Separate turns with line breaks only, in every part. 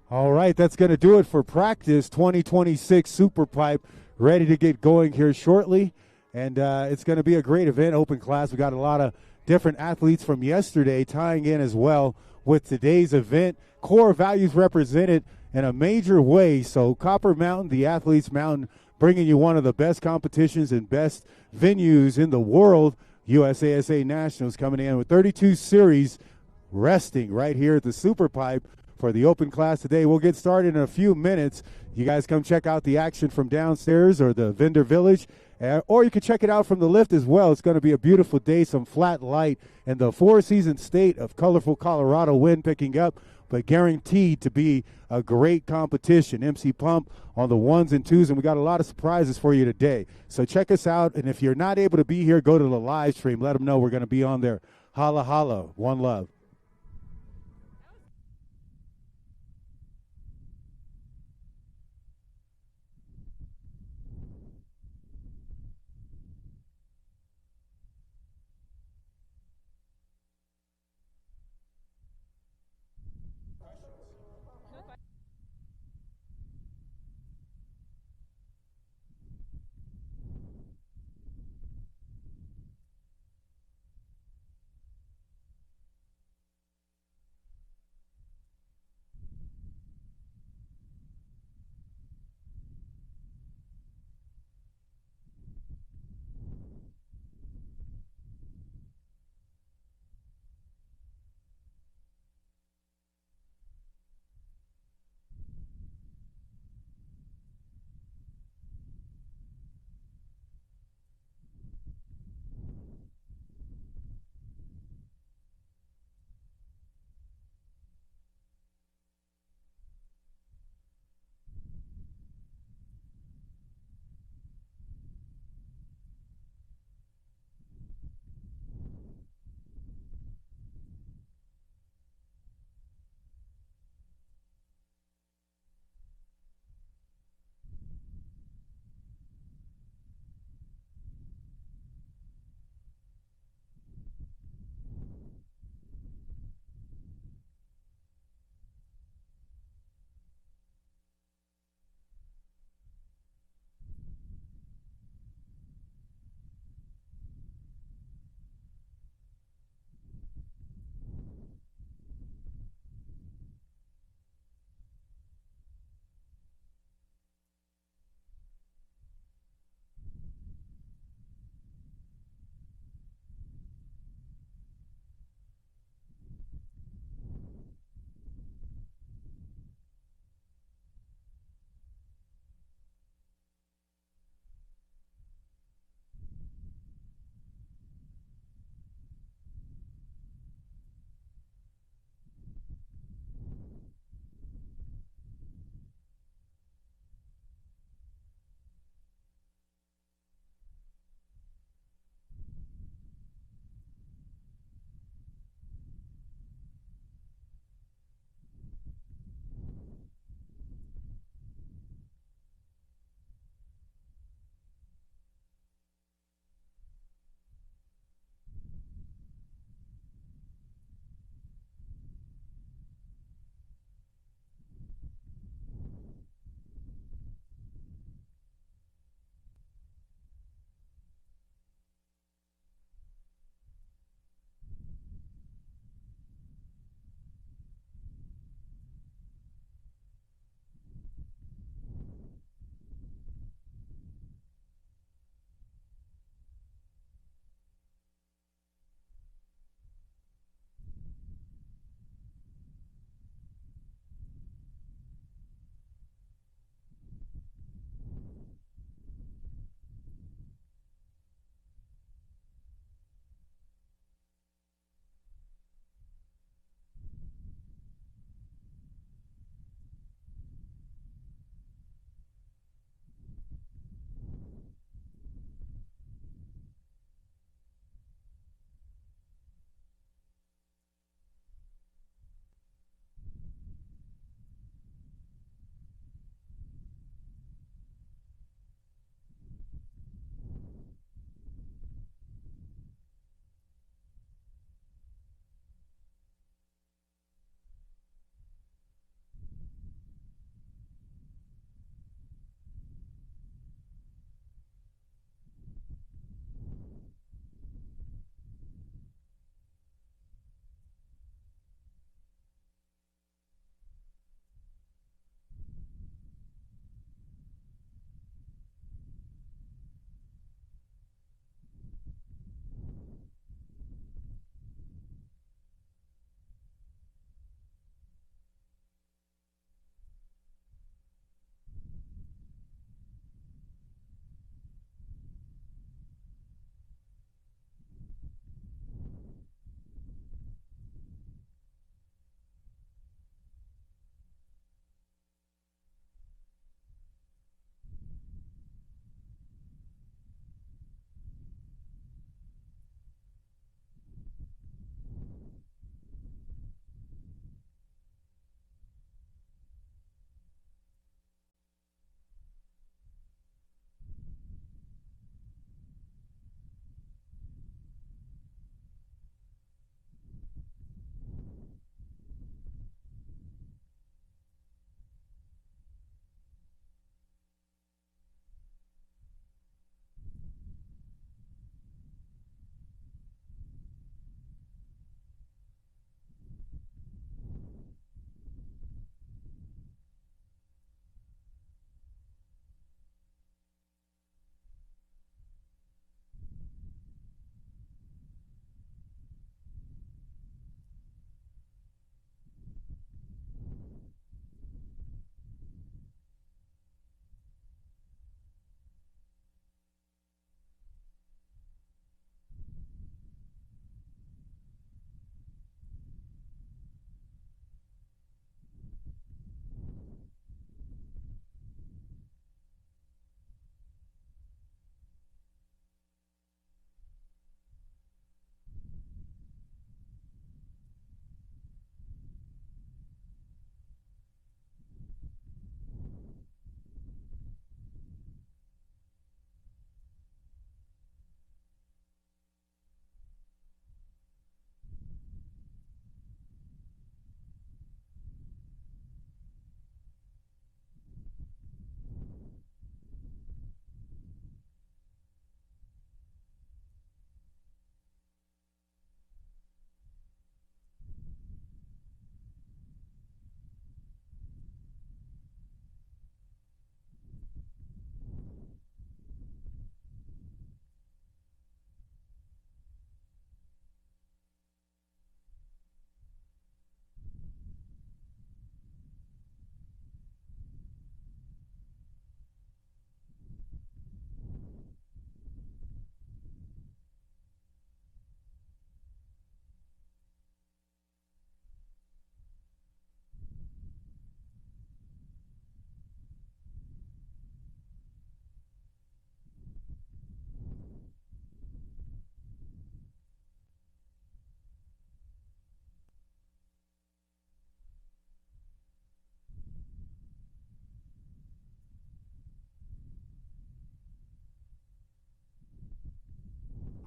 All right, that's going to do it for practice. 2026 Super Pipe ready to get going here shortly. And it's going to be a great event, open class. We got a lot of different athletes from yesterday tying in as well with today's event. Core values represented in a major way. So Copper Mountain, the Athletes Mountain, bringing you one of the best competitions and best venues in the world. USASA Nationals coming in with 32 series resting right here at the Super Pipe for the open class today. We'll get started in a few minutes. You guys come check out the action from downstairs or the vendor village, or you can check it out from the lift as well. It's going to be a beautiful day, some flat light, and the four-season state of colorful Colorado wind picking up, but guaranteed to be a great competition. MC Pump on the ones and twos, and we got a lot of surprises for you today. So check us out, and if you're not able to be here, go to the live stream. Let them know we're going to be on there. Holla, holla. One love.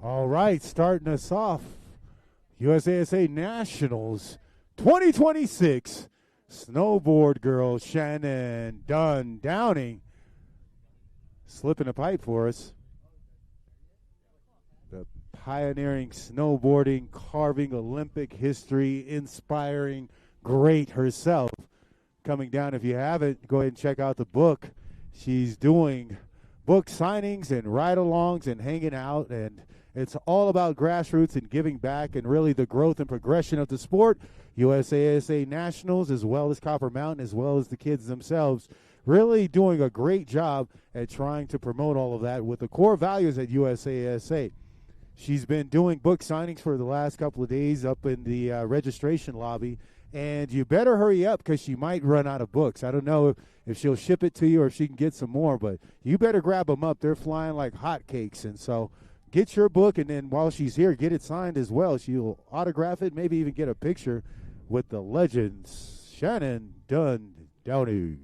All right, starting us off, USASA Nationals 2026 snowboard girl Shannon Dunn Downing slipping a pipe for us. The pioneering snowboarding, carving Olympic history, inspiring great herself. Coming down, if you haven't, go ahead and check out the book. She's doing book signings and ride-alongs and hanging out, and it's all about grassroots and giving back and really the growth and progression of the sport. USASA Nationals, as well as Copper Mountain, as well as the kids themselves, really doing a great job at trying to promote all of that with the core values at USASA. She's been doing book signings for the last couple of days up in the registration lobby, and you better hurry up because she might run out of books. I don't know if she'll ship it to you or if she can get some more, but you better grab them up. They're flying like hotcakes, and so get your book, and then while she's here, get it signed as well. She'll autograph it, maybe even get a picture with the legends, Shannon Dunn Downey.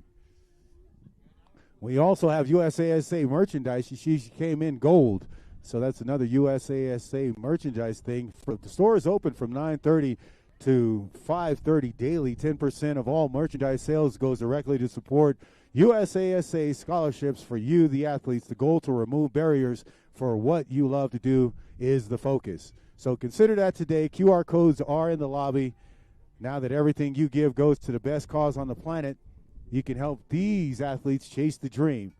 We also have USASA merchandise. She came in gold, so that's another USASA merchandise thing. The store is open from 9:30 to 5:30 daily. 10% of all merchandise sales goes directly to support USASA scholarships for you, the athletes. The goal to remove barriers for what you love to do is the focus. So consider that today. QR codes are in the lobby. Now that everything you give goes to the best cause on the planet, you can help these athletes chase the dream.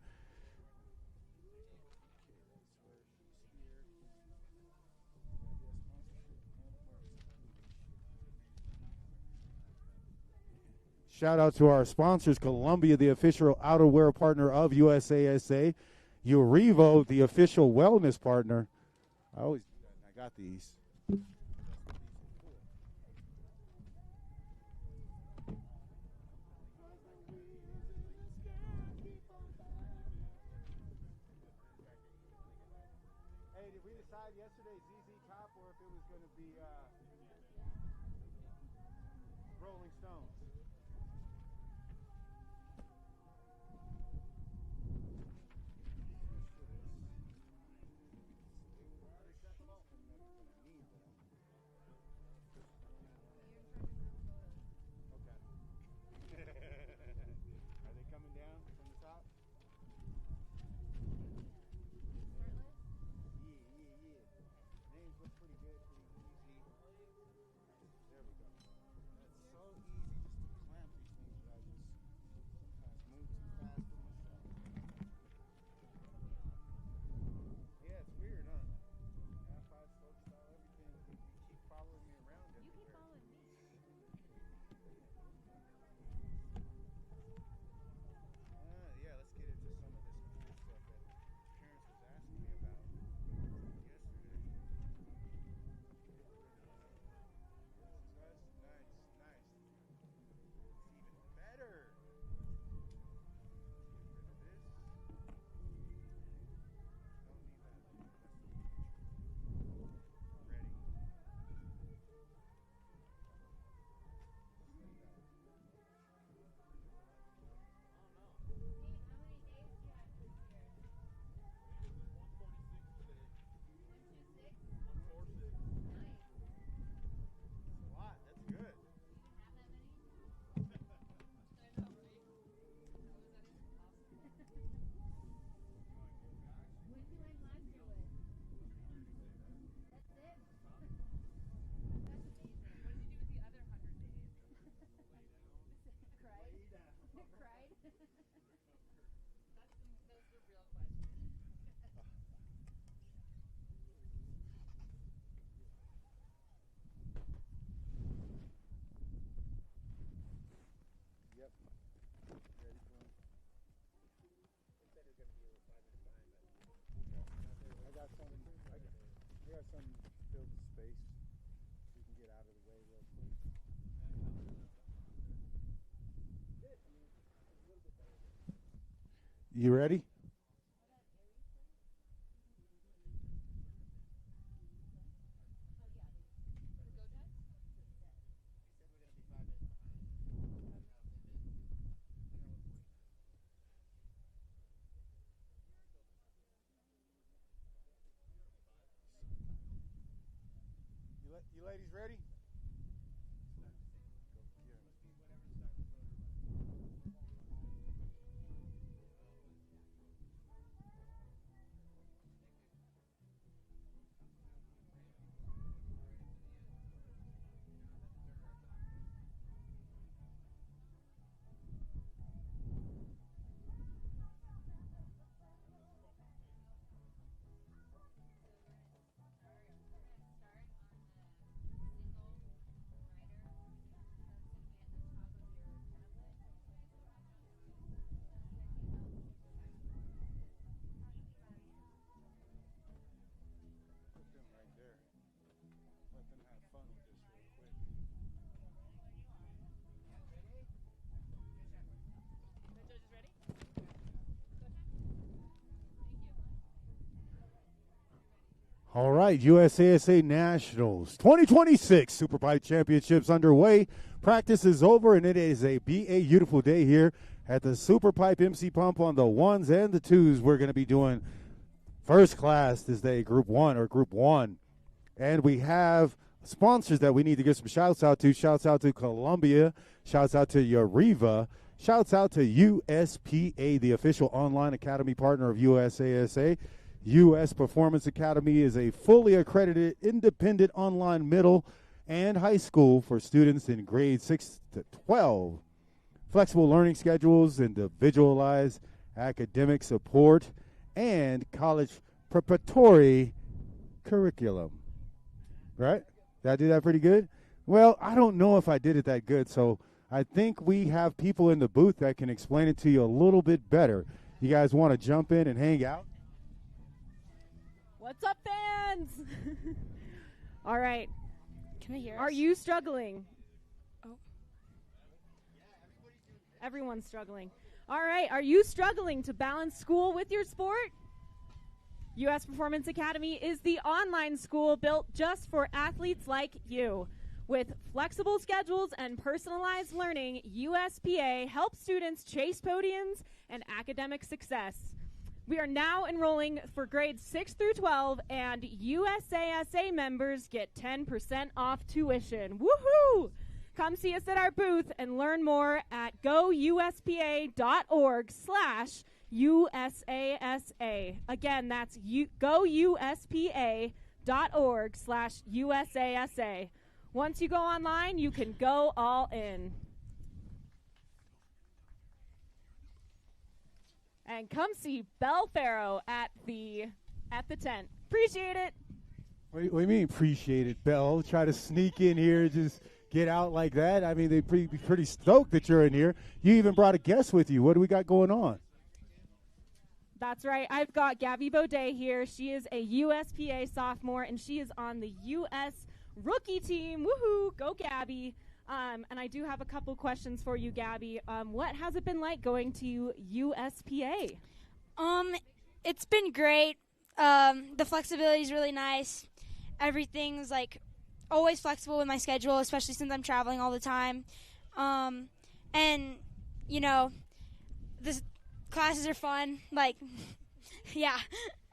Shout out to our sponsors, Columbia, the official outerwear partner of USASA. Urivo, the official wellness partner. I got these. Hey, did we decide yesterday ZZ Top or if it was going to be Rolling Stones? Are they coming down from the top? Yeah. Names look pretty good, pretty easy. There we go. That's so easy just to clamp these things, but I just sometimes move too fast for myself. Yeah, it's weird, huh? Halfpipe, slope style, everything. You keep following me around everywhere. You keep following me. Yeah, let's get into some of this cool stuff that Terrence was asking me about yesterday. Nice. It's even better. Get rid of this. Don't need that. Ready. That's good. Yep. Ready for him? He said he was going to be a 5 minute behind, but I got some filled space so you can get out of the way real quick. You ready? You ladies ready? All right, USASA Nationals 2026 Superpipe Championships underway. Practice is over, and it is a beautiful day here at the Superpipe MC Pump on the ones and the twos. We're going to be doing first class this day, Group 1. And we have sponsors that we need to give some shouts out to. Shouts out to Columbia. Shouts out to Uriva. Shouts out to USPA, the official online academy partner of USASA. U.S. Performance Academy is a fully accredited independent online middle and high school for students in grades 6 to 12. Flexible learning schedules, individualized academic support, and college preparatory curriculum. Right? Did I do that pretty good? Well, I don't know if I did it that good, so I think we have people in the booth that can explain it to you a little bit better. You guys want to jump in and hang out?
What's up, fans? All right.
Can I hear us?
Are you struggling?
Oh.
Everyone's struggling. All right. Are you struggling to balance school with your sport? U.S. Performance Academy is the online school built just for athletes like you. With flexible schedules and personalized learning, USPA helps students chase podiums and academic success. We are now enrolling for grades 6 through 12, and USASA members get 10% off tuition. Woohoo! Come see us at our booth and learn more at gouspa.org/USASA. Again, that's gouspa.org/USASA. Once you go online, you can go all in. And come see Belle Farrow at the tent. Appreciate it.
What do you mean appreciate it, Belle? Try to sneak in here, just get out like that? I mean, they'd be pretty stoked that you're in here. You even brought a guest with you. What do we got going on?
That's right. I've got Gabby Baudet here. She is a USPA sophomore, and she is on the U.S. rookie team. Woohoo! Go, Gabby. And I do have a couple questions for you, Gabby. What has it been like going to USPA?
It's been great. The flexibility is really nice. Everything's like always flexible with my schedule, especially since I'm traveling all the time. And you know, the classes are fun. Like, yeah.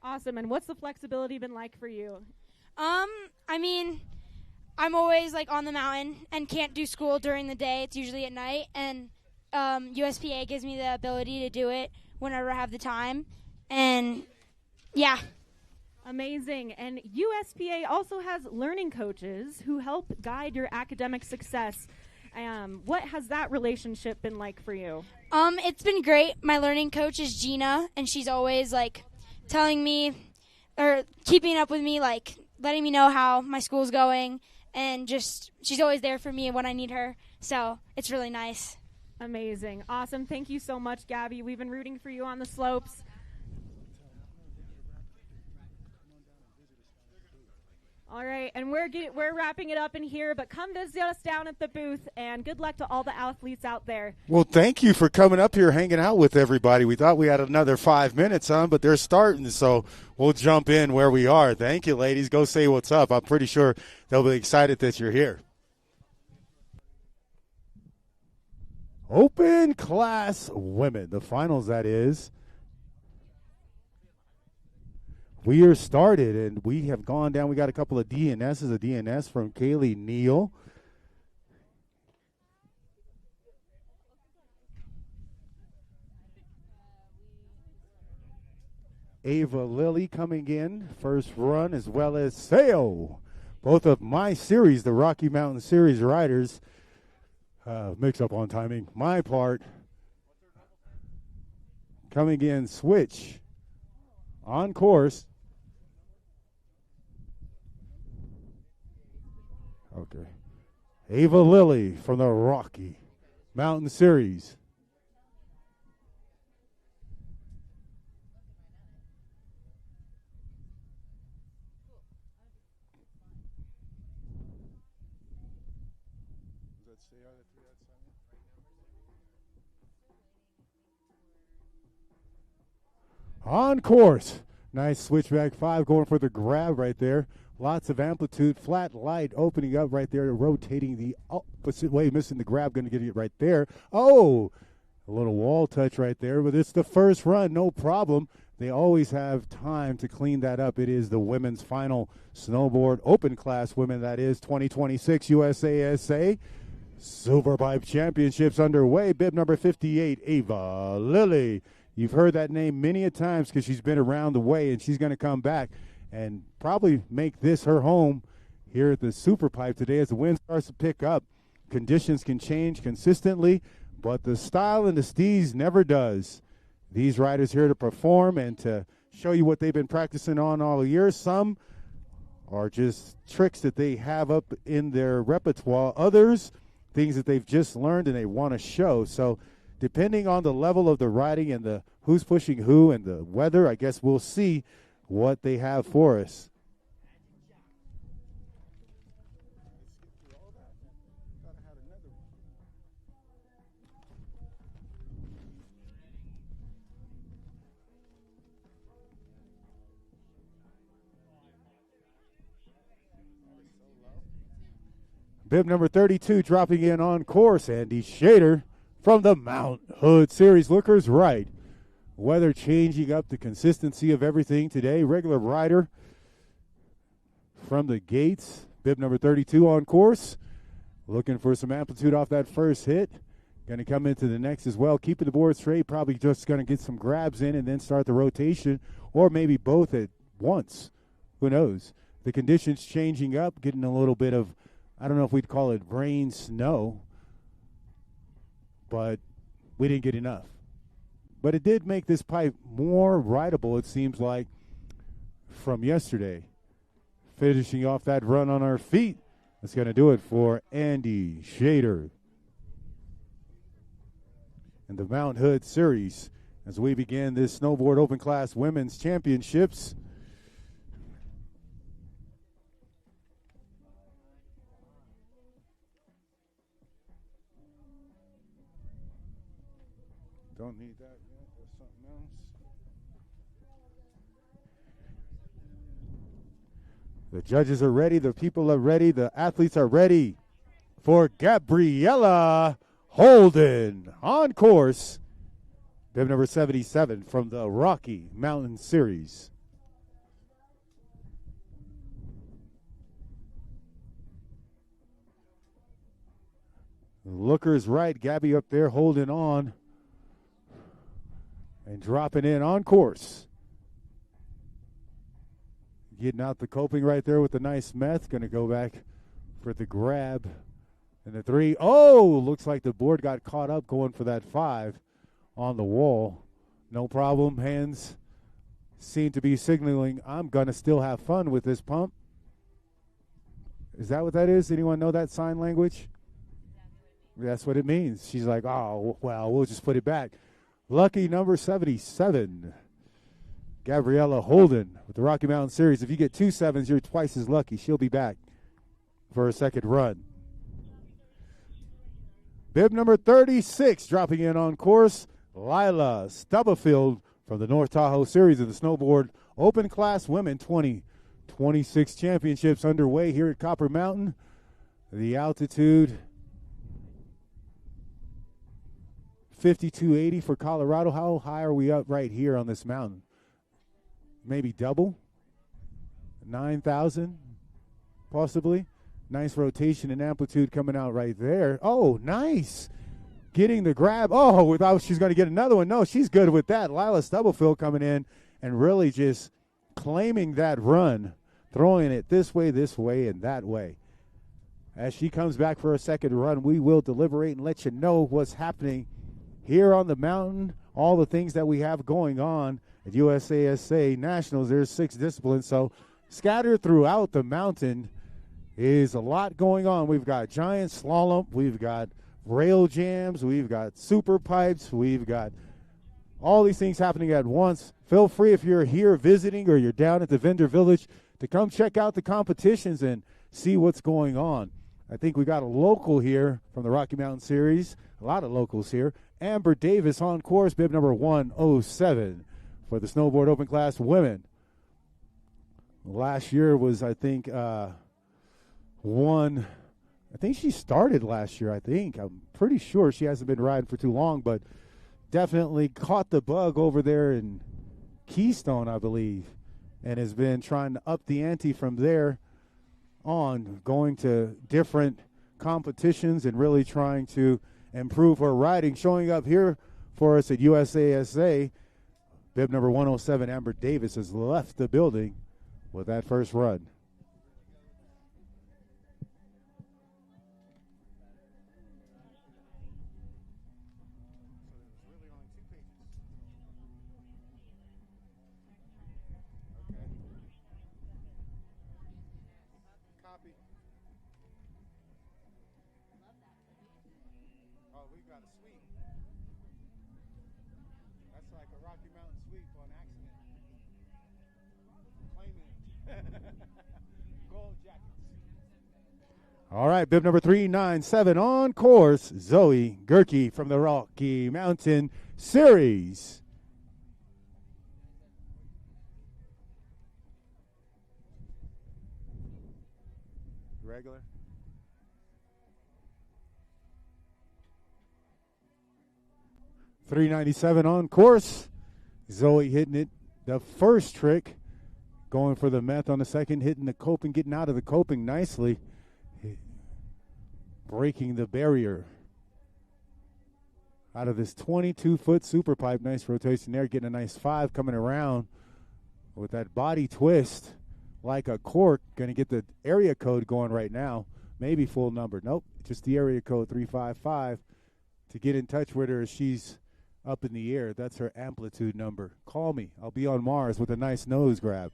Awesome. And what's the flexibility been like for you?
I mean, I'm always like on the mountain and can't do school during the day. It's usually at night, and USPA gives me the ability to do it whenever I have the time. And yeah.
Amazing. And USPA also has learning coaches who help guide your academic success. What has that relationship been like for you?
It's been great. My learning coach is Gina, and she's always like telling me or keeping up with me, like letting me know how my school's going. And just, she's always there for me when I need her. So it's really nice.
Amazing. Awesome. Thank you so much, Gabby. We've been rooting for you on the slopes. All right, and we're wrapping it up in here, but come visit us down at the booth, and good luck to all the athletes out there.
Well, thank you for coming up here, hanging out with everybody. We thought we had another 5 minutes on, but they're starting, so we'll jump in where we are. Thank you, ladies. Go say what's up. I'm pretty sure they'll be excited that you're here. Open class women, the finals, that is. We are started, and we have gone down. We got a couple of DNSs, a DNS from Kaylee Neal. Ava Lilly coming in, first run, as well as Sayo. Both of my series, the Rocky Mountain Series riders, mix up on timing. My part, coming in, switch, on course. Okay. Ava Lilly from the Rocky Mountain Series. On course. Nice switchback 5 going for the grab right there. Lots of amplitude, flat light opening up right there, rotating the opposite way, missing the grab, going to get it right there. Oh, a little wall touch right there, but it's the first run, no problem. They always have time to clean that up. It is the women's final snowboard open class women, that is 2026 USASA Superpipe Championships underway. Bib number 58, Ava Lilly. You've heard that name many a times because she's been around the way, and she's going to come back and probably make this her home here at the Superpipe today as the wind starts to pick up. Conditions can change consistently, but the style and the steez never does. These riders here to perform and to show you what they've been practicing on all year. Some are just tricks that they have up in their repertoire. Others, things that they've just learned and they want to show. So depending on the level of the riding and the who's pushing who and the weather, I guess we'll see what they have for us. Bib number 32 dropping in on course, Andy Shader from the Mount Hood Series. Lookers right. Weather changing up the consistency of everything today. Regular rider from the gates. Bib number 32 on course. Looking for some amplitude off that first hit. Going to come into the next as well. Keeping the board straight. Probably just going to get some grabs in and then start the rotation. Or maybe both at once. Who knows? The conditions changing up. Getting a little bit of, I don't know if we'd call it rain, snow. But we didn't get enough. But it did make this pipe more rideable, it seems like, from yesterday. Finishing off that run on our feet. That's going to do it for Andy Shader. And the Mount Hood Series as we begin this Snowboard Open Class Women's Championships. Don't need that yet. There's something else. The judges are ready. The people are ready. The athletes are ready for Gabriella Holden on course. Bib number 77 from the Rocky Mountain Series. Lookers right. Gabby up there holding on. And dropping in on course. Getting out the coping right there with the nice meth. Going to go back for the grab. And the 3. Oh, looks like the board got caught up going for that 5 on the wall. No problem. Hands seem to be signaling, I'm going to still have fun with this pump. Is that what that is? Anyone know that sign language? That's what it means. She's like, oh, well, we'll just put it back. Lucky number 77, Gabriella Holden with the Rocky Mountain Series. If you get 2 sevens, you're twice as lucky. She'll be back for a second run. Bib number 36 dropping in on course, Lila Stubblefield from the North Tahoe Series of the Snowboard Open Class Women 2026 Championships underway here at Copper Mountain. The altitude 5280 for Colorado. How high are we up right here on this mountain? Maybe double? 9,000, possibly. Nice rotation and amplitude coming out right there. Oh, nice. Getting the grab. Oh, without she's going to get another one. No, she's good with that. Lila Stubblefield coming in and really just claiming that run, throwing it this way, and that way. As she comes back for a second run, we will deliberate and let you know what's happening here on the mountain, all the things that we have going on at USASA Nationals. There's 6 disciplines, so scattered throughout the mountain is a lot going on. We've got giant slalom, we've got rail jams, we've got super pipes, we've got all these things happening at once. Feel free, if you're here visiting or you're down at the vendor village, to come check out the competitions and see what's going on. I think we got a local here from the Rocky Mountain Series, a lot of locals here. Amber Davis on course, bib number 107 for the snowboard open class women. Last year was, I think, I think she started last year, I'm pretty sure she hasn't been riding for too long, but definitely caught the bug over there in Keystone, I believe, and has been trying to up the ante from there on, going to different competitions and really trying to improve her riding. Showing up here for us at USASA, bib number 107, Amber Davis, has left the building with that first run. All right, bib number 397 on course, Zoe Gerke from the Rocky Mountain Series. Regular. .397 on course. Zoe hitting it the first trick, going for the meth on the second, hitting the coping, getting out of the coping nicely. Breaking the barrier out of this 22-foot super pipe. Nice rotation there, getting a nice 5 coming around with that body twist like a cork. Going to get the area code going right now. Maybe full number. Nope, just the area code 355 to get in touch with her as she's up in the air. That's her amplitude number. Call me. I'll be on Mars with a nice nose grab.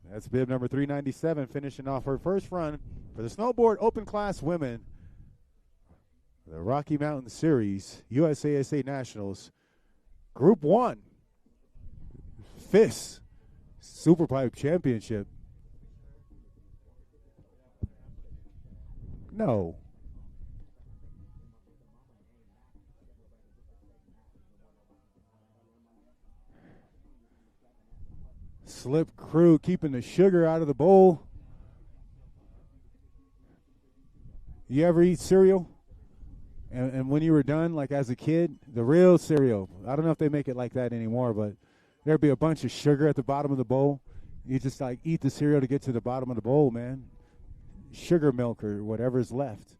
That's bib number 397, finishing off her first run for the snowboard open class women, the Rocky Mountain Series, USASA Nationals, Group 1, FIS Superpipe Championship. No. Slip crew keeping the sugar out of the bowl. You ever eat cereal? And when you were done, like as a kid, the real cereal, I don't know if they make it like that anymore, but there'd be a bunch of sugar at the bottom of the bowl. You just like eat the cereal to get to the bottom of the bowl, man. Sugar milk or whatever's left.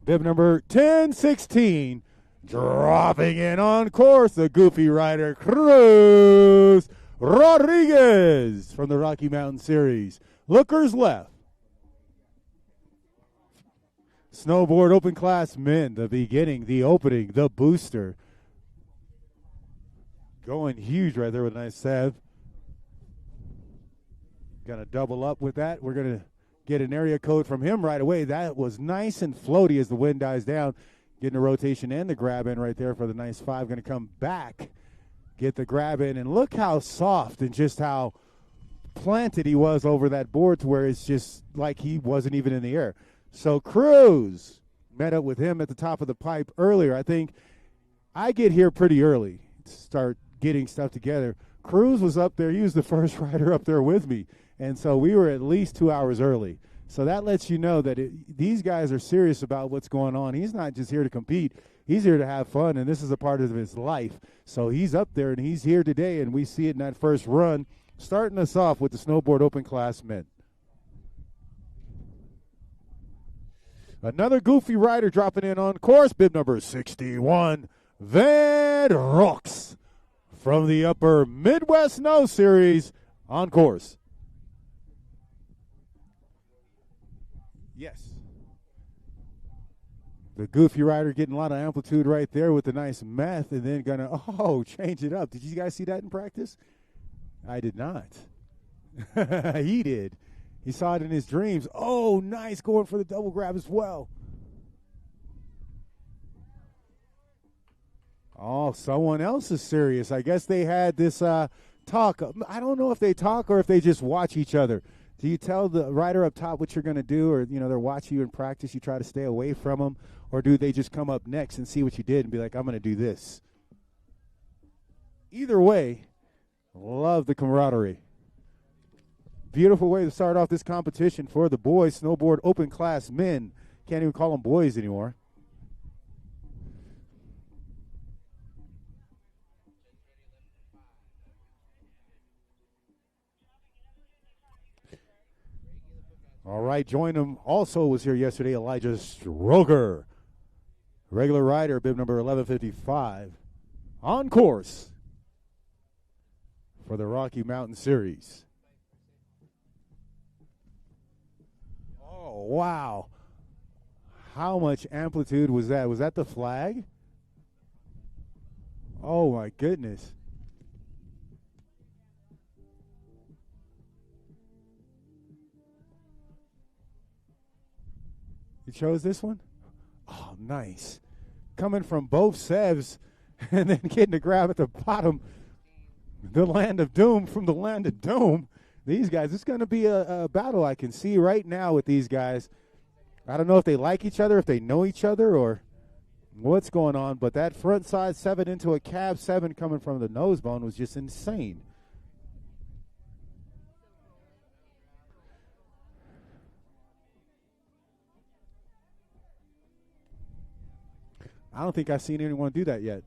Bib number 1016, dropping in on course, the goofy rider, Cruz Rodriguez from the Rocky Mountain Series. Lookers left. Snowboard open class men, the beginning, the opening, the booster. Going huge right there with a nice save. Gonna double up with that. We're gonna get an area code from him right away. That was nice and floaty as the wind dies down. Getting a rotation and the grab in right there for the nice 5. Going to come back, get the grab in, and look how soft and just how planted he was over that board to where it's just like he wasn't even in the air. So Cruz met up with him at the top of the pipe earlier. I think I get here pretty early to start getting stuff together. Cruz was up there. He was the first rider up there with me. And so we were at least 2 hours early. So that lets you know that these guys are serious about what's going on. He's not just here to compete. He's here to have fun, and this is a part of his life. So he's up there, and he's here today, and we see it in that first run, starting us off with the snowboard open class men. Another goofy rider dropping in on course, bib number 61, Van Rocks from the Upper Midwest Snow Series on course. Yes. The goofy rider getting a lot of amplitude right there with the nice meth and then going to, change it up. Did you guys see that in practice? I did not. He did. He saw it in his dreams. Oh, nice, going for the double grab as well. Oh, someone else is serious. I guess they had this talk. I don't know if they talk or if they just watch each other. Do you tell the rider up top what you're going to do, or, they're watching you in practice, you try to stay away from them, or do they just come up next and see what you did and be like, I'm going to do this? Either way, love the camaraderie. Beautiful way to start off this competition for the boys snowboard open class men. Can't even call them boys anymore. All right, join him. Also was here yesterday, Elijah Stroger. Regular rider, bib number 1155. On course for the Rocky Mountain Series. Oh, wow. How much amplitude was that? Was that the flag? Oh, my goodness. You chose this one? Oh, nice. Coming from both Sevs and then getting a grab at the bottom. The land of doom from the land of doom. These guys, it's going to be a battle I can see right now with these guys. I don't know if they like each other, if they know each other, or what's going on, but that front side 7 into a cab 7 coming from the nose bone was just insane. I don't think I've seen anyone do that yet.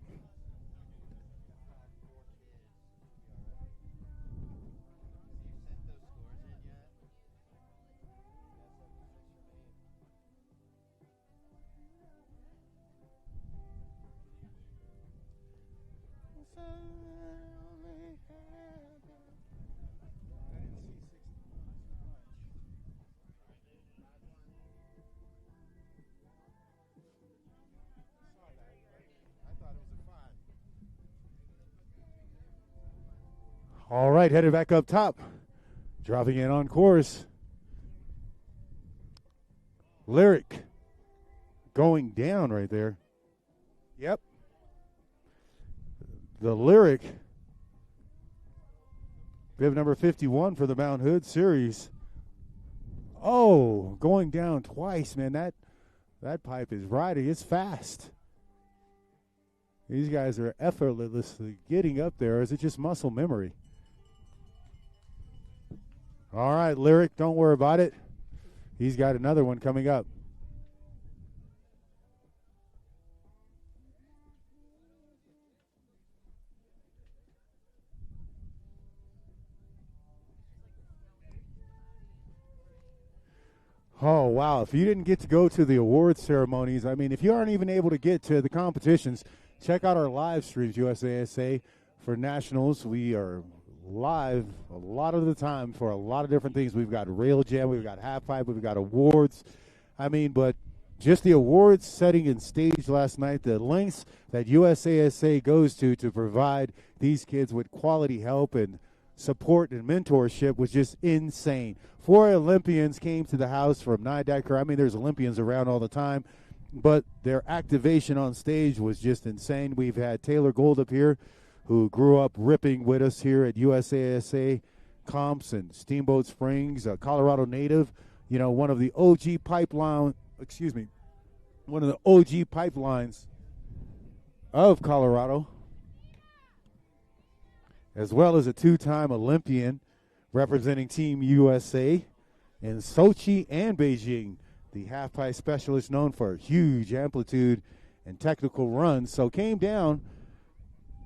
All right, headed back up top. Dropping in on course. Lyric going down right there. Yep. The Lyric. Bib number 51 for the Mount Hood Series. Oh, going down twice, man. That pipe is riding. It's fast. These guys are effortlessly getting up there. Or is it just muscle memory? All right, Lyric, don't worry about it. He's got another one coming up. Oh, wow. If you didn't get to go to the awards ceremonies, I mean, if you aren't even able to get to the competitions, check out our live streams, USASA, for nationals. We are live a lot of the time for a lot of different things. We've got Rail Jam, we've got Halfpipe, we've got awards. I mean, but just the awards setting and stage last night, the lengths that USASA goes to provide these kids with quality help and support and mentorship was just insane. 4 Olympians came to the house from Nidecker. I mean, there's Olympians around all the time, but their activation on stage was just insane. We've had Taylor Gold up here, who grew up ripping with us here at USASA. comps in Steamboat Springs, a Colorado native, one of the OG pipelines of Colorado, as well as a two-time Olympian representing Team USA in Sochi and Beijing, the half-pipe specialist known for huge amplitude and technical runs. So came down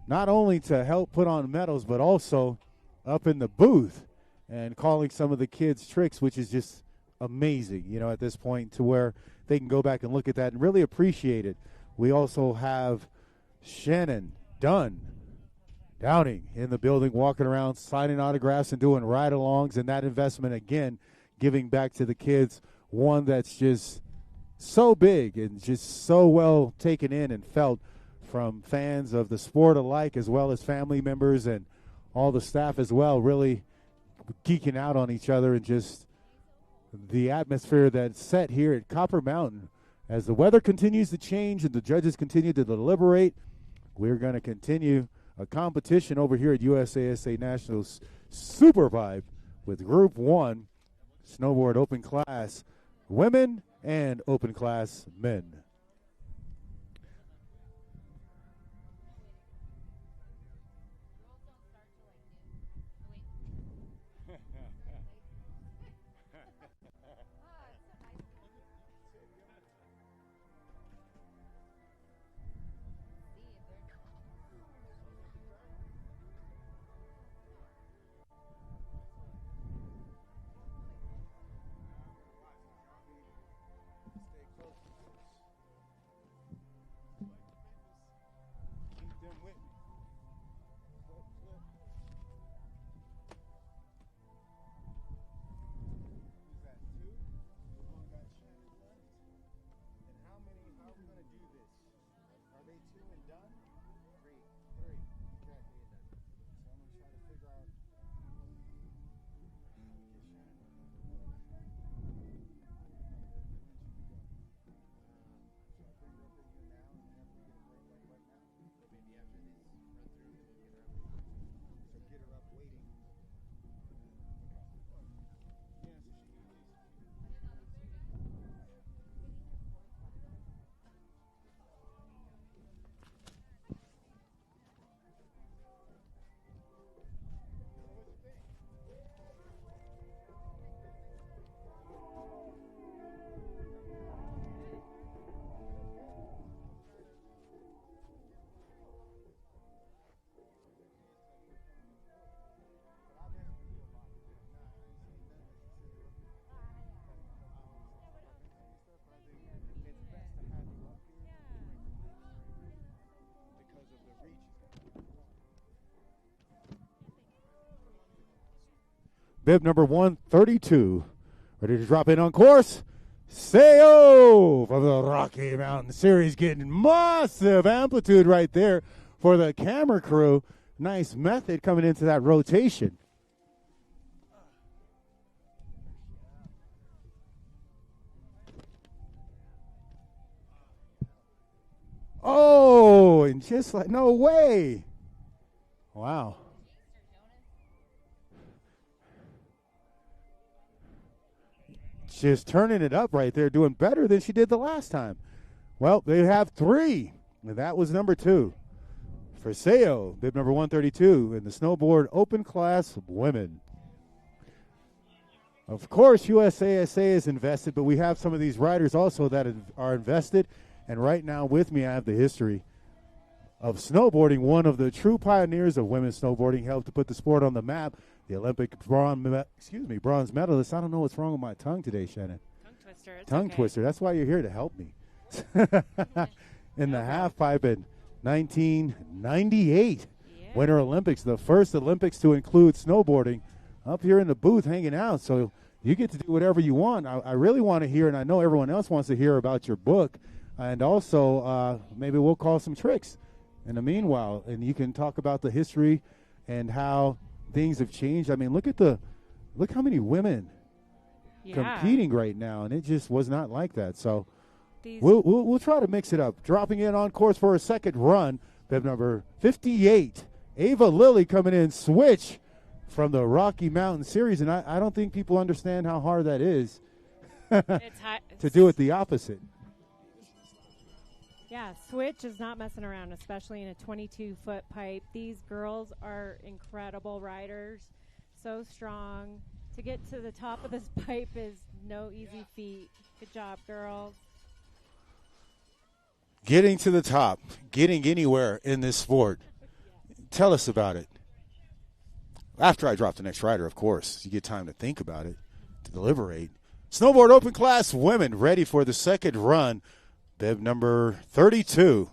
not only to help put on medals, but also up in the booth and calling some of the kids' tricks, which is just amazing, at this point, to where they can go back and look at that and really appreciate it. We also have Shannon Downing in the building, walking around, signing autographs and doing ride-alongs, and that investment, again, giving back to the kids, one that's just so big and just so well taken in and felt from fans of the sport alike, as well as family members and all the staff as well, really geeking out on each other, and just the atmosphere that's set here at Copper Mountain. As the weather continues to change and the judges continue to deliberate, we're going to continue a competition over here at USASA Nationals Superpipe with Group 1 snowboard open class women and open class men. Bib number 132, ready to drop in on course. Sayo from the Rocky Mountain Series, getting massive amplitude right there for the camera crew. Nice method coming into that rotation. Oh, and just like, no way. Wow. Just turning it up right there, doing better than she did the last time. Well, they have three, and that was number 2 for Sayo, bib number 132 in the snowboard open class women. Of course, USASA is invested, but we have some of these riders also that are invested. And right now with me, I have the history of snowboarding. One of the true pioneers of women's snowboarding, helped to put the sport on the map. The Olympic bronze medalist. I don't know what's wrong with my tongue today, Shannon. Tongue twister. That's why you're here, to help me. In the halfpipe in 1998. Yeah. Winter Olympics, the first Olympics to include snowboarding, up here in the booth hanging out. So you get to do whatever you want. I really want to hear, and I know everyone else wants to hear about your book. And also, maybe we'll call some tricks in the meanwhile. And you can talk about the history and how things have changed. I mean, look how many women competing right now, and it just was not like that. So we'll try to mix it up. Dropping in on course for a second run, bib number 58, Ava Lilly coming in, switch from the Rocky Mountain Series, and I don't think people understand how hard that is
It's high.
to do it the opposite.
Yeah, switch is not messing around, especially in a 22-foot pipe. These girls are incredible riders, so strong. To get to the top of this pipe is no easy feat. Good job, girls.
Getting to the top, getting anywhere in this sport. Tell us about it. After I drop the next rider, of course. You get time to think about it, to deliberate. Snowboard Open Class women ready for the second run. Bib number 32,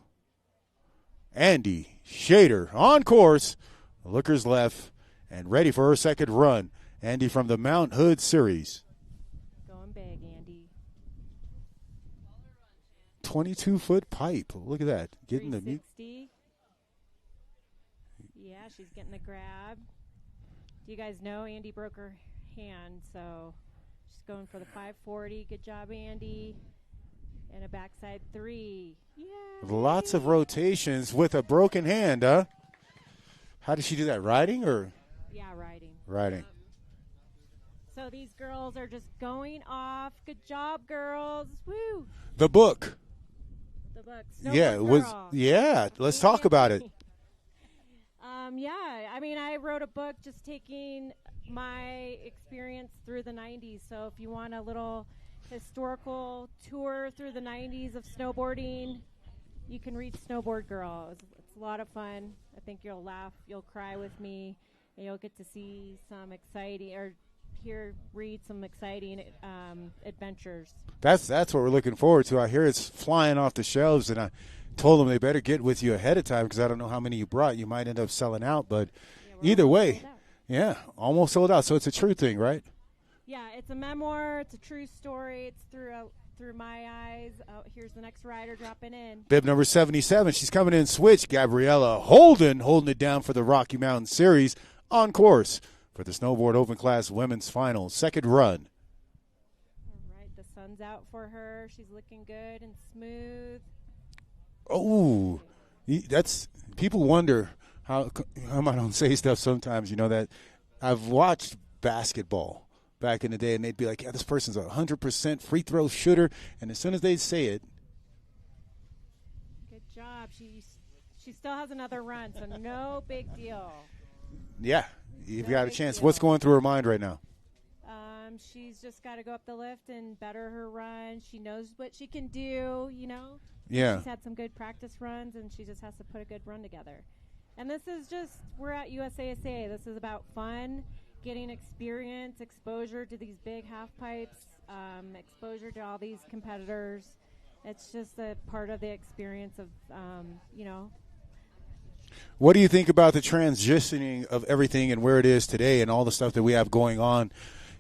Andy Shader on course. Lookers left and ready for her second run. Andy from the Mount Hood Series.
Going big, Andy.
22-foot pipe. Look at that. Getting the
360. Yeah, she's getting the grab. Do you guys know Andy broke her hand, so she's going for the 540. Good job, Andy. And a backside 3. Yeah.
Lots of rotations with a broken hand, huh? How did she do that? Riding or?
Yeah, riding.
Riding.
So these girls are just going off. Good job, girls. Woo.
The book.
The book.
Yeah, it was.
Girl.
Yeah, let's talk about it.
Yeah, I mean, I wrote a book just taking my experience through the 90s. So if you want a little historical tour through the 90s of snowboarding, you can read Snowboard Girl. It's a lot of fun. I think you'll laugh, you'll cry with me, and you'll get to see some exciting or read some exciting adventures.
That's what we're looking forward to. I hear it's flying off the shelves, and I told them they better get with you ahead of time because I don't know how many you brought. You might end up selling out, but either way, yeah, almost sold out. So it's a true thing, right?
Yeah, it's a memoir. It's a true story. It's through my eyes. Oh, here's the next rider dropping in.
Bib number 77. She's coming in switch. Gabriella Holden holding it down for the Rocky Mountain Series on course for the Snowboard Open Class Women's Final. Second run.
All right, the sun's out for her. She's looking good and smooth.
Oh, that's people wonder how I don't say stuff sometimes. You know that I've watched basketball back in the day, and they'd be like, "Yeah, this person's 100% free throw shooter," and as soon as they say it,
good job. She still has another run, so no big deal.
Yeah, you've
No
got a
big
chance.
deal.
What's going through her mind right now?
She's just got to go up the lift and better her run. She knows what she can do, you know.
Yeah.
She's had some good practice runs, and she just has to put a good run together. And this is just, we're at USASA. This is about fun, getting experience, exposure to these big half pipes, exposure to all these competitors. It's just a part of the experience of, you know.
What do you think about the transitioning of everything and where it is today and all the stuff that we have going on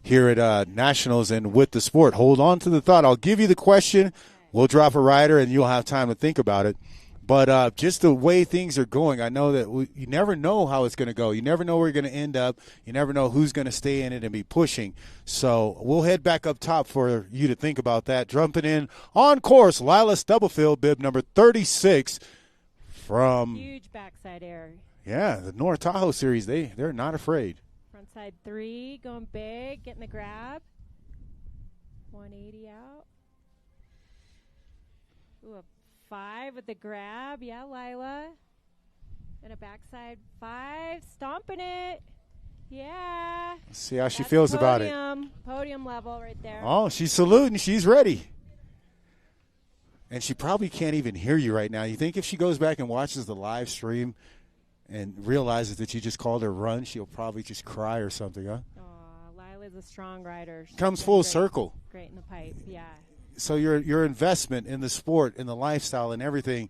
here at Nationals and with the sport? Hold on to the thought. I'll give you the question. We'll drop a rider, and you'll have time to think about it. But just the way things are going, I know that you never know how it's going to go. You never know where you're going to end up. You never know who's going to stay in it and be pushing. So we'll head back up top for you to think about that. Jumping in on course, Lila Stubblefield, bib number 36 from
Huge backside air.
Yeah, the North Tahoe Series, they're not afraid.
Frontside 3, going big, getting the grab. 180 out. Ooh, a 5 with the grab. Yeah, Lila. And a backside 5, stomping it. Yeah.
Let's see how she
That's
feels about it.
Podium level right there.
Oh, she's saluting. She's ready. And she probably can't even hear you right now. You think if she goes back and watches the live stream and realizes that you just called her run, she'll probably just cry or something, huh?
Lila's a strong rider. She's
Comes
been
full
great.
circle.
Great in the pipe, yeah.
So your investment in the sport, in the lifestyle, and everything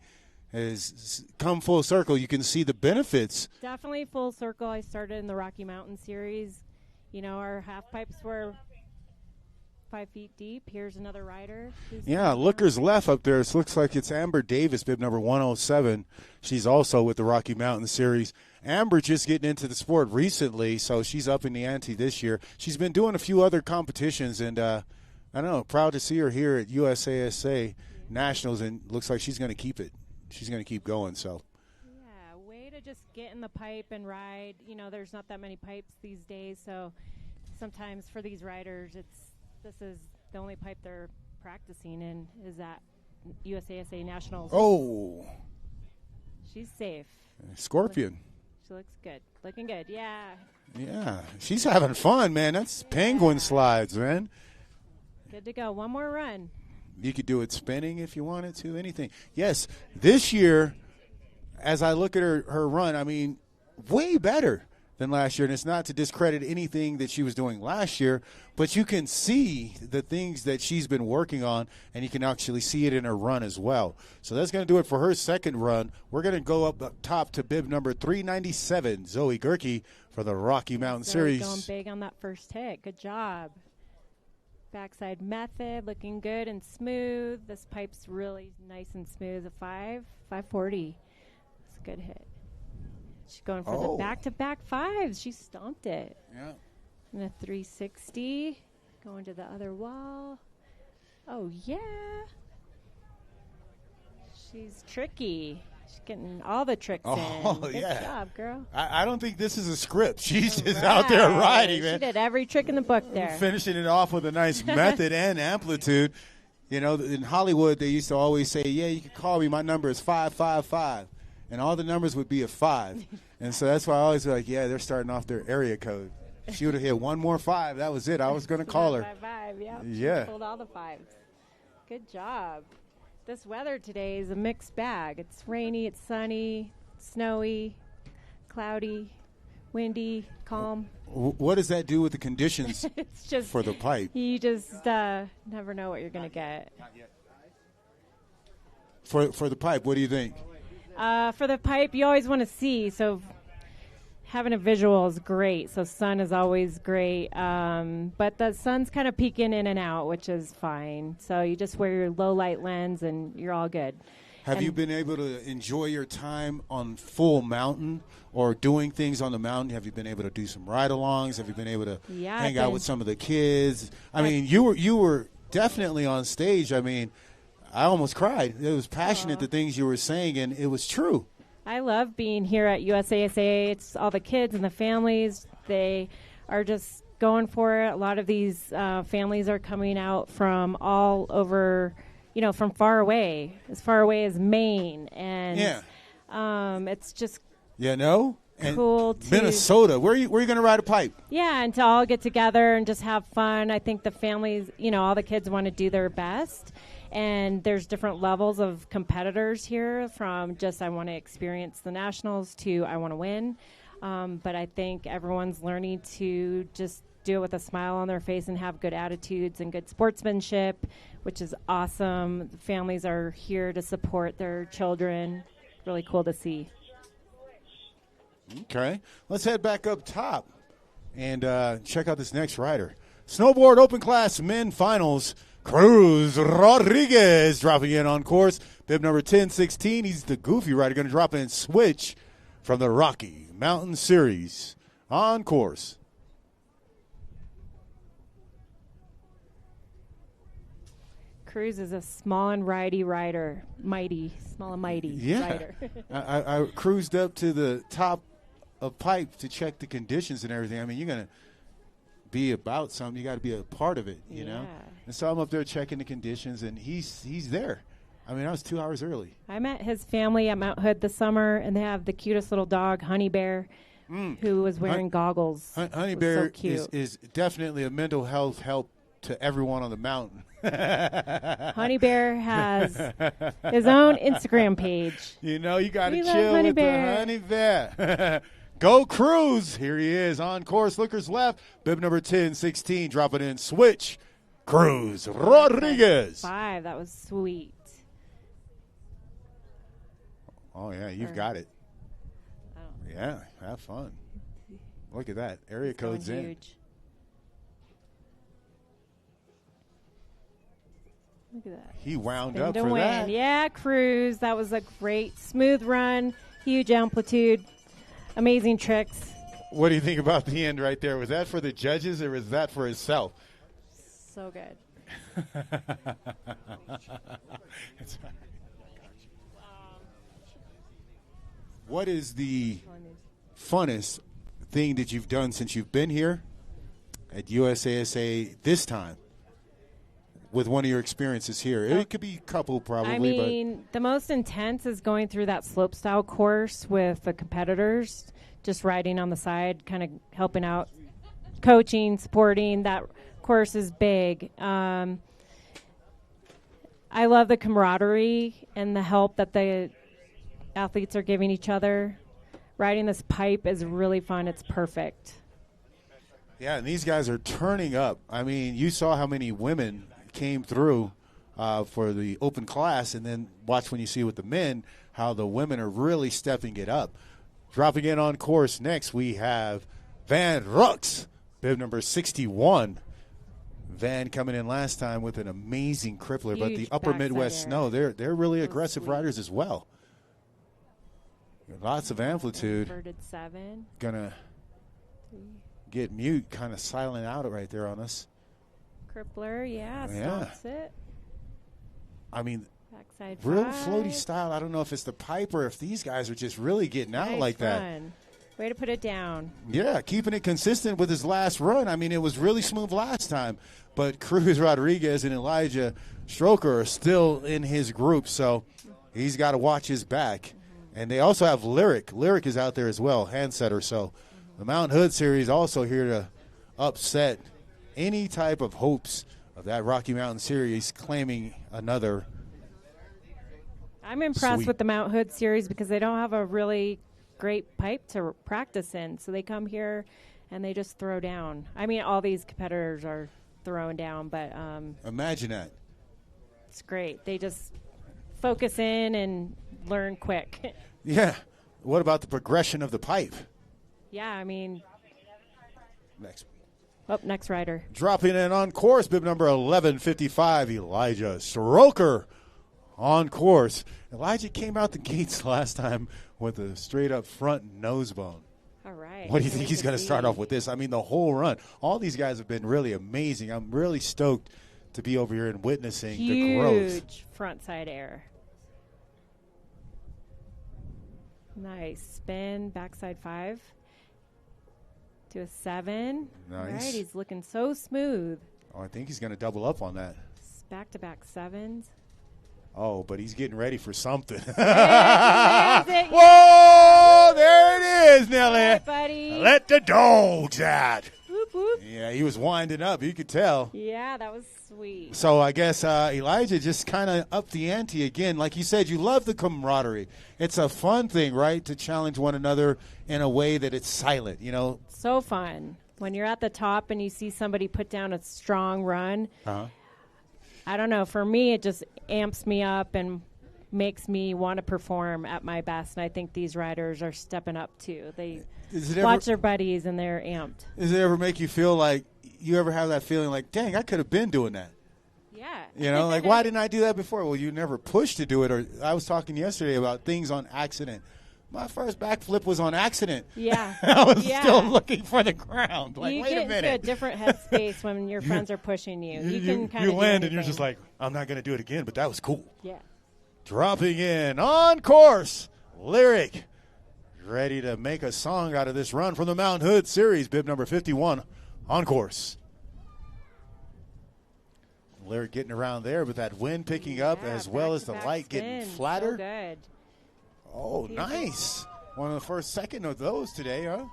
has come full circle. You can see the benefits.
Definitely full circle. I started in the Rocky Mountain Series. You know, our half pipes were 5 feet deep. Here's another rider.
Yeah, lookers left up there. It looks like it's Amber Davis, bib number 107. She's also with the Rocky Mountain Series. Amber just getting into the sport recently, so she's up in the ante this year. She's been doing a few other competitions, and I don't know, proud to see her here at USASA Nationals, and looks like she's going to keep it. She's going to keep going. So.
Yeah, way to just get in the pipe and ride. You know, there's not that many pipes these days, so sometimes for these riders, this is the only pipe they're practicing in is at USASA Nationals.
Oh.
She's safe.
Scorpion.
She looks good. Looking good, yeah.
Yeah, she's having fun, man. That's penguin slides, man.
Good to go. One more run.
You could do it spinning if you wanted to, anything. Yes, this year, as I look at her run, I mean, way better than last year. And it's not to discredit anything that she was doing last year, but you can see the things that she's been working on, and you can actually see it in her run as well. So that's going to do it for her second run. We're going to go up top to bib number 397, Zoe Gerke for the Rocky Mountain Series.
Going big on that first hit. Good job. Backside method, looking good and smooth. This pipe's really nice and smooth. A 540. It's a good hit. She's going for the back-to-back fives. She stomped it.
Yeah.
And a 360. Going to the other wall. Oh, yeah. She's tricky. She's getting all the tricks in. Good job, girl.
I don't think this is a script. She's just out there riding, man.
She did every trick in the book there.
Finishing it off with a nice method and amplitude. You know, in Hollywood, they used to always say, yeah, you can call me. My number is 555. And all the numbers would be a 5. And so that's why I always be like, yeah, they're starting off their area code. She would have hit one more 5. That was it. I was going to call her.
5, yeah.
Yeah.
She pulled all the 5s. Good job. This weather today is a mixed bag. It's rainy, it's sunny, snowy, cloudy, windy, calm.
What does that do with the conditions
it's just
for the pipe?
You just never know what you're going to get.
For the pipe, what do you think?
For the pipe, you always want to see. So having a visual is great. So sun is always great. But the sun's kind of peeking in and out, which is fine. So you just wear your low light lens and you're all good.
Have you been able to enjoy your time on full mountain or doing things on the mountain? Have you been able to do some ride-alongs? Have you been able to hang out with some of the kids? I mean, you were definitely on stage. I mean, I almost cried. It was passionate, the things you were saying, and it was true.
I love being here at USASA. It's all the kids and the families. They are just going for it. A lot of these families are coming out from all over, from far away as Maine. And it's just cool to
Minnesota. Where are you going to ride a pipe?
Yeah, and to all get together and just have fun. I think the families, all the kids want to do their best. And there's different levels of competitors here, from just I want to experience the nationals to I want to win. But I think everyone's learning to just do it with a smile on their face and have good attitudes and good sportsmanship, which is awesome. The families are here to support their children. Really cool to see.
Okay. Let's head back up top and check out this next rider. Snowboard Open Class Men Finals. Cruz Rodriguez dropping in on course. Bib number 1016. He's the goofy rider, going to drop in switch from the Rocky Mountain Series on course.
Cruz is a small and righty rider. Small and mighty rider.
I cruised up to the top of pipe to check the conditions and everything. I mean, you're going to be about something. You got to be a part of it, you know? And so I'm up there checking the conditions, and he's there. I mean, I was 2 hours early.
I met his family at Mount Hood this summer, and they have the cutest little dog, Honey Bear, who was wearing goggles.
Honey Bear is definitely a mental health help to everyone on the mountain.
Honey Bear has his own Instagram page.
You got to chill with the Honey Bear. Go Cruz. Here he is on course. Lookers left. Bib number 1016 dropping in switch. Cruz Rodriguez.
5. That was sweet.
Oh, yeah. You've got it. Yeah. Have fun. Look at that. Area code's in.
Huge. Look at that.
He wound up for that.
Yeah, Cruz. That was a great, smooth run. Huge amplitude. Amazing tricks.
What do you think about the end right there? Was that for the judges or was that for himself?
So good.
What is the funnest thing that you've done since you've been here at USASA this time with one of your experiences here? It could be a couple probably.
I mean, the most intense is going through that slopestyle course with the competitors, just riding on the side, kind of helping out, coaching, supporting. That course is big. I love the camaraderie and the help that the athletes are giving each other. Riding this pipe is really fun. It's perfect.
Yeah, and these guys are turning up. I mean, you saw how many women came through for the open class, and then watch when you see with the men how the women are really stepping it up. Dropping in on course next, we have Van Rux, bib number 61. Van coming in last time with an amazing crippler, but the upper Midwest snow, they're really aggressive riders as well. Lots of amplitude.
Inverted 7.
Gonna get mute, kind of silent out right there on us.
Crippler, stops it.
I mean,
backside
real
5.
floaty style. I don't know if it's the pipe or if these guys are just really getting out like that.
Way to put it down.
Yeah, keeping it consistent with his last run. I mean, it was really smooth last time, but Cruz Rodriguez and Elijah Stroker are still in his group, so he's got to watch his back. And they also have Lyric. Lyric is out there as well, hand setter. So the Mount Hood Series also here to upset any type of hopes of that Rocky Mountain Series claiming another.
I'm impressed with the Mount Hood Series because they don't have a really great pipe to practice in. So they come here and they just throw down. I mean, all these competitors are throwing down, but
imagine that.
It's great. They just focus in and learn quick.
Yeah. What about the progression of the pipe?
Yeah, I mean.
Next
rider.
Dropping in on course, bib number 1155, Elijah Stroker on course. Elijah came out the gates last time with a straight up front nose bone.
All right.
What do you think he's going to start off with this? I mean, the whole run. All these guys have been really amazing. I'm really stoked to be over here and witnessing the growth.
Huge front side air. Nice. Spin, backside 5. To a 7.
Nice.
All right, he's looking so smooth.
Oh, I think he's going to double up on that.
Back-to-back 7s.
Oh, but he's getting ready for something.
Whoa,
there it is, Nelly.
Right, buddy.
Let the dogs out.
Whoop, whoop.
Yeah, he was winding up. You could tell.
Yeah, that was sweet.
So I guess Elijah just kind of upped the ante again. Like you said, you love the camaraderie. It's a fun thing, right, to challenge one another in a way that it's silent, you know.
So fun. When you're at the top and you see somebody put down a strong run, I don't know. For me, it just amps me up and makes me want to perform at my best. And I think these riders are stepping up, too. They watch their buddies, and they're amped.
Does it ever make you feel like you ever have that feeling like, dang, I could have been doing that?
Yeah.
You know, like, why didn't I do that before? Well, you never pushed to do it. Or I was talking yesterday about things on accident. My first backflip was on accident.
Yeah.
I was still looking for the ground. Like,
you
wait a minute.
You get into a different headspace when your friends are pushing you. You can kind of
land and you're just like, I'm not going to do it again, but that was cool.
Yeah.
Dropping in on course, Lyric, ready to make a song out of this run from the Mount Hood Series, bib number 51 on course. Lyric getting around there, but that wind picking up as well as the light getting flatter.
So good.
Oh, nice. One of the second of those today, huh?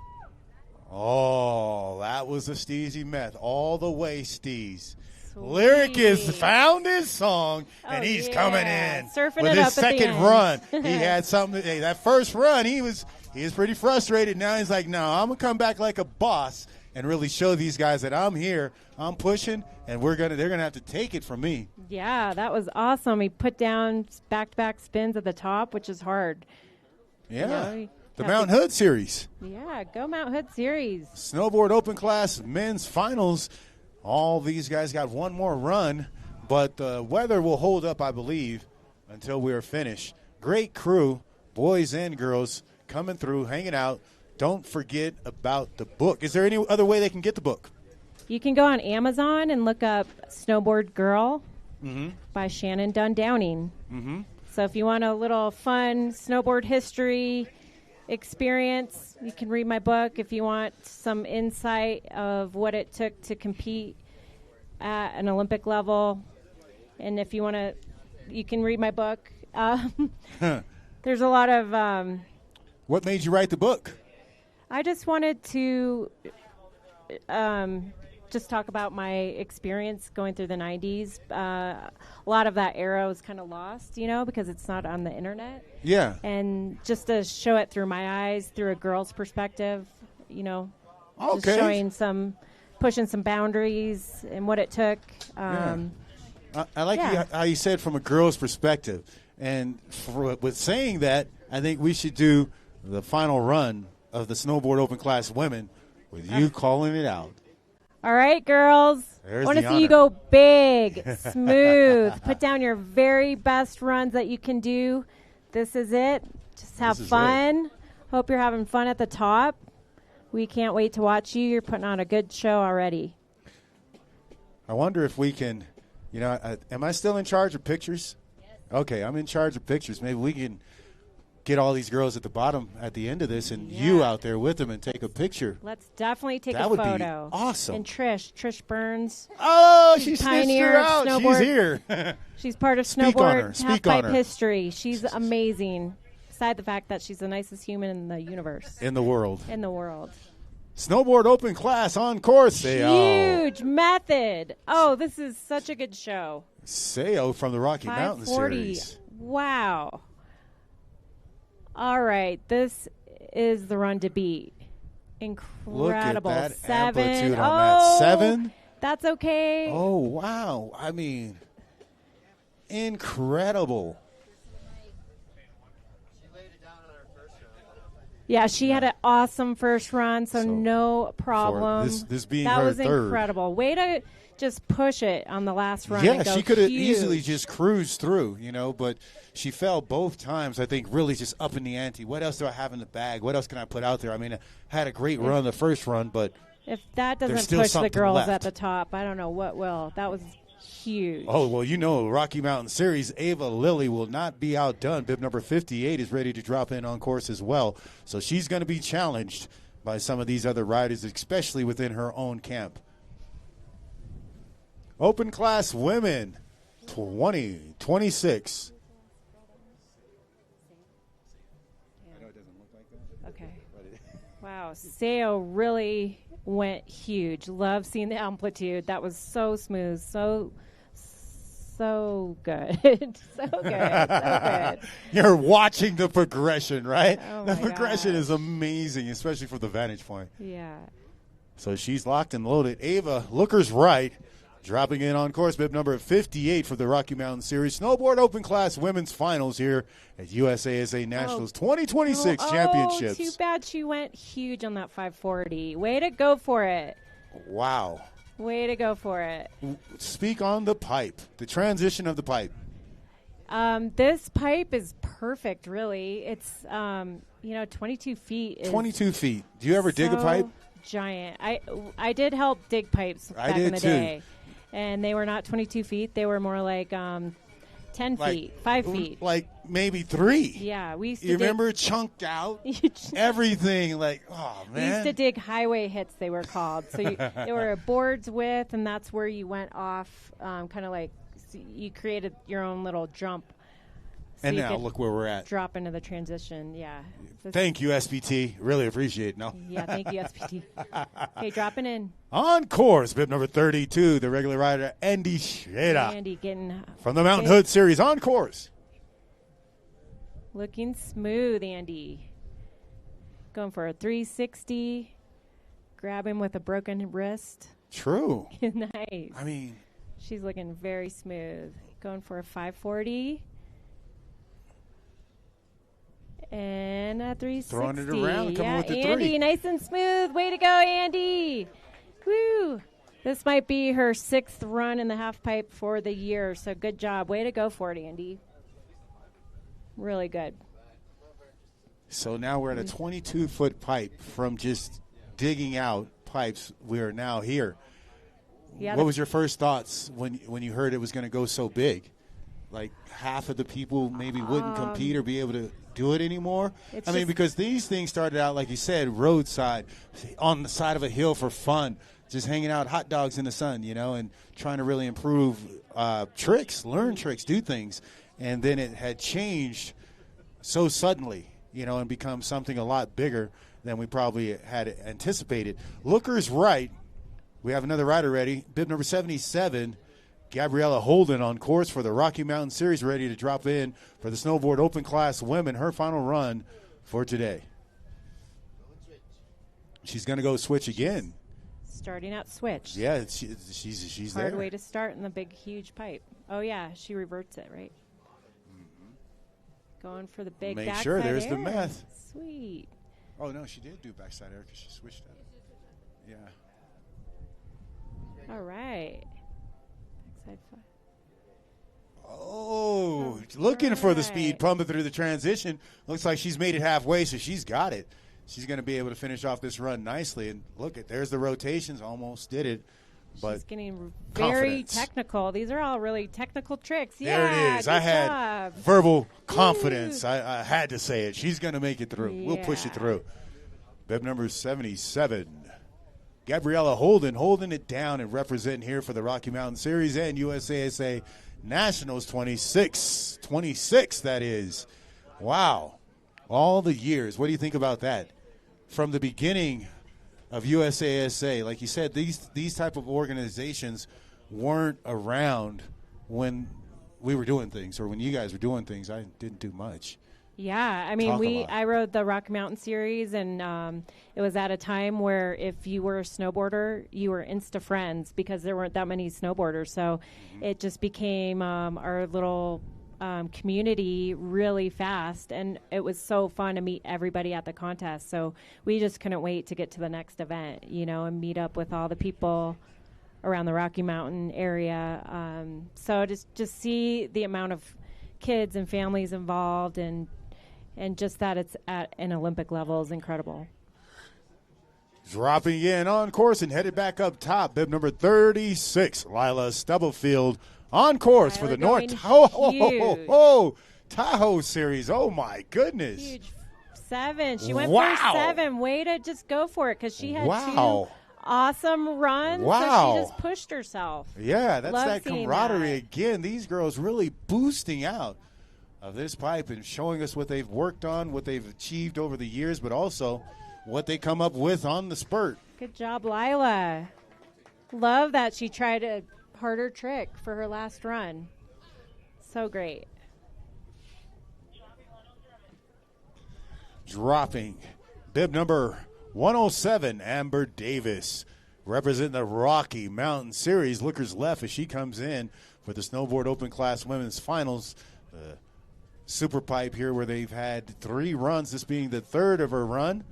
Oh, that was a Steezy meth. All the way, Steez.
Sweet.
Lyric has found his song, and he's coming in
surfing
with
it
his
up
second run. He had something. Hey, that first run, he was pretty frustrated. Now he's like, no, I'm going to come back like a boss and really show these guys that I'm here, I'm pushing, and they're going to have to take it from me.
Yeah, that was awesome. He put down back-to-back spins at the top, which is hard.
Yeah. The Mount Hood Series.
Yeah, go Mount Hood Series.
Snowboard Open Class men's finals. All these guys got one more run, but the weather will hold up, I believe, until we're finished. Great crew, boys and girls, coming through, hanging out. Don't forget about the book. Is there any other way they can get the book?
You can go on Amazon and look up Snowboard Girl by Shannon Dunn Downing. So if you want a little fun snowboard history, experience, you can read my book if you want some insight of what it took to compete at an Olympic level. And if you want to, you can read my book. There's a lot of...
what made you write the book?
I just wanted to just talk about my experience going through the 90s. A lot of that era was kind of lost, because it's not on the internet.
Yeah.
And just to show it through my eyes, through a girl's perspective,
Okay.
just showing pushing some boundaries and what it took.
I like how you said from a girl's perspective. And with saying that, I think we should do the final run of the Snowboard Open Class Women with you calling it out.
All right, girls.
There's
I want to
the
see
honor.
you go big, smooth. Put down your very best runs that you can do. This is it. Just have fun. Hope you're having fun at the top. We can't wait to watch you. You're putting on a good show already.
I wonder if we can, am I still in charge of pictures? Yes. Okay, I'm in charge of pictures. Maybe we can get all these girls at the bottom at the end of this and you out there with them and take a picture.
Let's definitely take
that
a
would
photo.
Be awesome.
And Trish Burns.
Oh, she snitched
pioneer
her out.
Snowboard.
She's here.
She's part of
Speak on her.
Snowboard
Speak on
Halfpipe
her.
history. She's amazing. Beside the fact that she's the nicest human in the universe.
In the world.
In the world.
Snowboard Open Class on course.
Huge method. Oh, this is such a good show.
Sayo from the Rocky Mountain
540.
Series.
Wow. All right, this is the run to beat. Incredible.
Look at that
7.
amplitude on that 7.
That's okay.
Oh, wow. I mean, incredible.
Yeah, she had an awesome first run, so no problem.
This being
that
her
was
third.
incredible. Way to just push it on the last run.
Yeah,
and go
she could have
huge.
easily just cruised through, but she fell both times, I think, really just up in the ante. What else do I have in the bag? What else can I put out there? I mean, I had a great run the first run, but
if that
there's
doesn't
still
push the
something
girls
left.
at the top, I don't know what will. That was huge.
Oh, well, Rocky Mountain Series, Ava Lilly will not be outdone. Bib number 58 is ready to drop in on course as well. So she's going to be challenged by some of these other riders, especially within her own camp. Open Class Women 2026. I know it doesn't look like that.
Okay. Wow, Sayo really went huge. Love seeing the amplitude. That was so smooth, so good. So good.
You're watching the progression, right?
Oh
the
my
progression
gosh.
is amazing, especially from the vantage point.
Yeah.
So she's locked and loaded. Ava, looker's right, dropping in on course, bib number 58 for the Rocky Mountain Series. Snowboard Open Class Women's Finals here at USASA Nationals 2026 Championships.
Too bad she went huge on that 540. Way to go for it.
Wow.
Way to go for it.
Speak on the pipe, the transition of the pipe.
This pipe is perfect, really. It's, 22 feet. Is
22 feet. Do you ever dig a
so
pipe?
Giant. I did help dig pipes back in the day. And they were not 22 feet. They were more like 10 feet, 5 feet.
Like maybe 3.
Yeah. We used to
You remember chunked out? Everything like, oh, man.
We used to dig highway hits, they were called. So they were a board's width, and that's where you went off, kind of like you created your own little jump. So
and now look where we're at.
Drop into the transition, yeah.
Thank you, SPT. Really appreciate it. No?
Yeah, thank you, SPT. Okay, dropping in.
On course, bib number 32, the regular rider, Andy Schrader.
Andy getting
from the Mountain Hood Series, on course.
Looking smooth, Andy. Going for a 360. Grab him with a broken wrist.
True.
Nice.
I mean.
She's looking very smooth. Going for a 540. And a 360.
Throwing it around, coming with the
Andy,
3.
Nice and smooth. Way to go, Andy. Woo. This might be her 6th run in the half pipe for the year, so good job. Way to go for it, Andy. Really good.
So now we're at a 22-foot pipe from just digging out pipes. We are now here.
Yeah,
what was your first thoughts when you heard it was going to go so big? like half of the people maybe wouldn't compete or be able to do it anymore? I mean, because these things started out, like you said, roadside, on the side of a hill for fun, just hanging out, hot dogs in the sun, you know, and trying to really improve tricks, learn tricks, do things. And then it had changed so suddenly, you know, and become something a lot bigger than we probably had anticipated. Looker's right. We have another rider ready. Bib number 77, Gabriella Holden, on course for the Rocky Mountain Series, ready to drop in for the Snowboard Open Class Women, her final run for today. She's going to go switch again.
Starting out switch.
Yeah, she's
Hard
there.
way to start in the big, huge pipe. Oh, yeah, she reverts it, right? Going for the big
Make
backside
sure there's
air.
the math.
Sweet.
Oh, no, she did do backside air because she switched it. Yeah.
All right. Backside five.
Oh, looking for the speed, pumping through the transition. Looks like she's made it halfway, so she's got it. She's going to be able to finish off this run nicely. And look, there's the rotations. Almost did it. But
she's getting very
confidence.
Technical. These are all really technical tricks.
There
Yeah,
it is.
good
I had
job.
verbal confidence. I had to say it. She's going to make it through. We'll push it through. Bib number 77, Gabriella Holden, holding it down and representing here for the Rocky Mountain Series and USASA Nationals 26, that is. Wow. All the years. What do you think about that? From the beginning of USASA, like you said, these type of organizations weren't around when we were doing things or when you guys were doing things. I didn't do much.
Yeah, I mean, I rode the Rocky Mountain Series, and it was at a time where if you were a snowboarder, you were insta friends because there weren't that many snowboarders. So it just became our little community really fast, and it was so fun to meet everybody at the contest. So we just couldn't wait to get to the next event, you know, and meet up with all the people around the Rocky Mountain area. So just see the amount of kids and families involved, and just that it's at an Olympic level is incredible.
Dropping in on course and headed back up top, bib number 36, Lila Stubblefield, on course for the North Tahoe Series. Oh, my goodness.
Huge 7. She went for 7. Way to just go for it because she had 2 awesome runs. So she just pushed herself.
Yeah, that's that camaraderie
that.
again. These girls really boosting out of this pipe and showing us what they've worked on, what they've achieved over the years, but also what they come up with on the spurt.
Good job, Lila. Love that she tried a harder trick for her last run. So great.
Dropping bib number 107, Amber Davis, representing the Rocky Mountain Series. Lookers left as she comes in for the Snowboard Open Class Women's Finals. Super pipe here where they've had 3 runs, this being the 3rd of her run.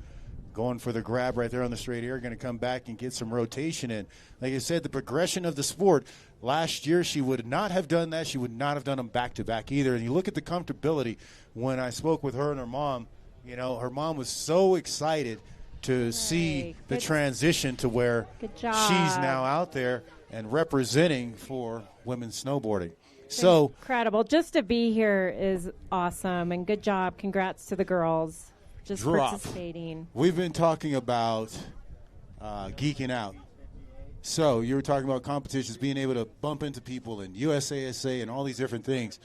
Going for the grab right there on the straight air, going to come back and get some rotation in. Like I said, the progression of the sport, last year she would not have done that. She would not have done them back-to-back either. And you look at the comfortability. When I spoke with her and her mom, you know, her mom was so excited to see the transition to where she's now out there and representing for women's snowboarding. So
incredible. Just to be here is awesome, and good job. Congrats to the girls just participating.
We've been talking about geeking out. So you were talking about competitions, being able to bump into people and USASA and all these different things.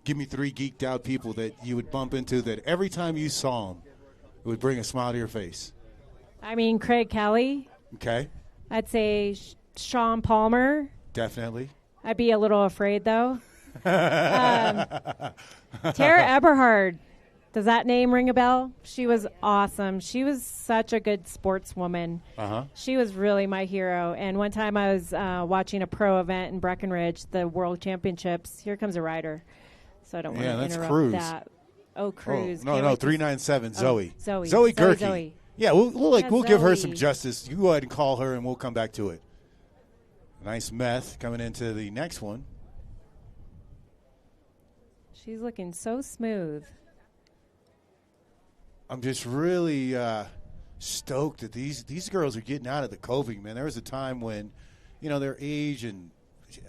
Give me 3 geeked out people that you would bump into that every time you saw them, it would bring a smile to your face.
I mean, Craig Kelly.
Okay.
I'd say Sean Palmer.
Definitely.
I'd be a little afraid, though. Tara Eberhard. Does that name ring a bell? She was awesome. She was such a good sportswoman. She was really my hero. And one time I was watching a pro event in Breckenridge, the World Championships. Here comes a rider. So I don't want to interrupt that. Oh, Cruz.
Oh, no, 397, Zoe.
Zoe
Gerke.
Zoe.
Yeah, we'll give her some justice. You go ahead and call her, and we'll come back to it. Nice meth coming into the next one.
She's looking so smooth.
I'm just really stoked that these girls are getting out of the coving, man. There was a time when, you know, their age and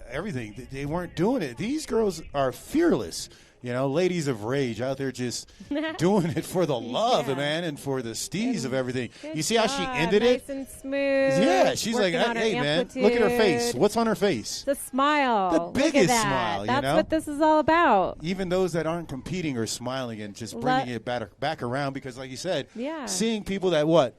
everything. They weren't doing it. These girls are fearless. Ladies of rage out there just doing it for the love, man, and for the steez of everything. You see how she ended
nice
it?
And smooth.
Yeah, she's like, hey, man, look at her face. What's on her face?
The smile.
The biggest smile,
That's what this is all about.
Even those that aren't competing are smiling and just bringing it back around because, like you said, seeing people that bring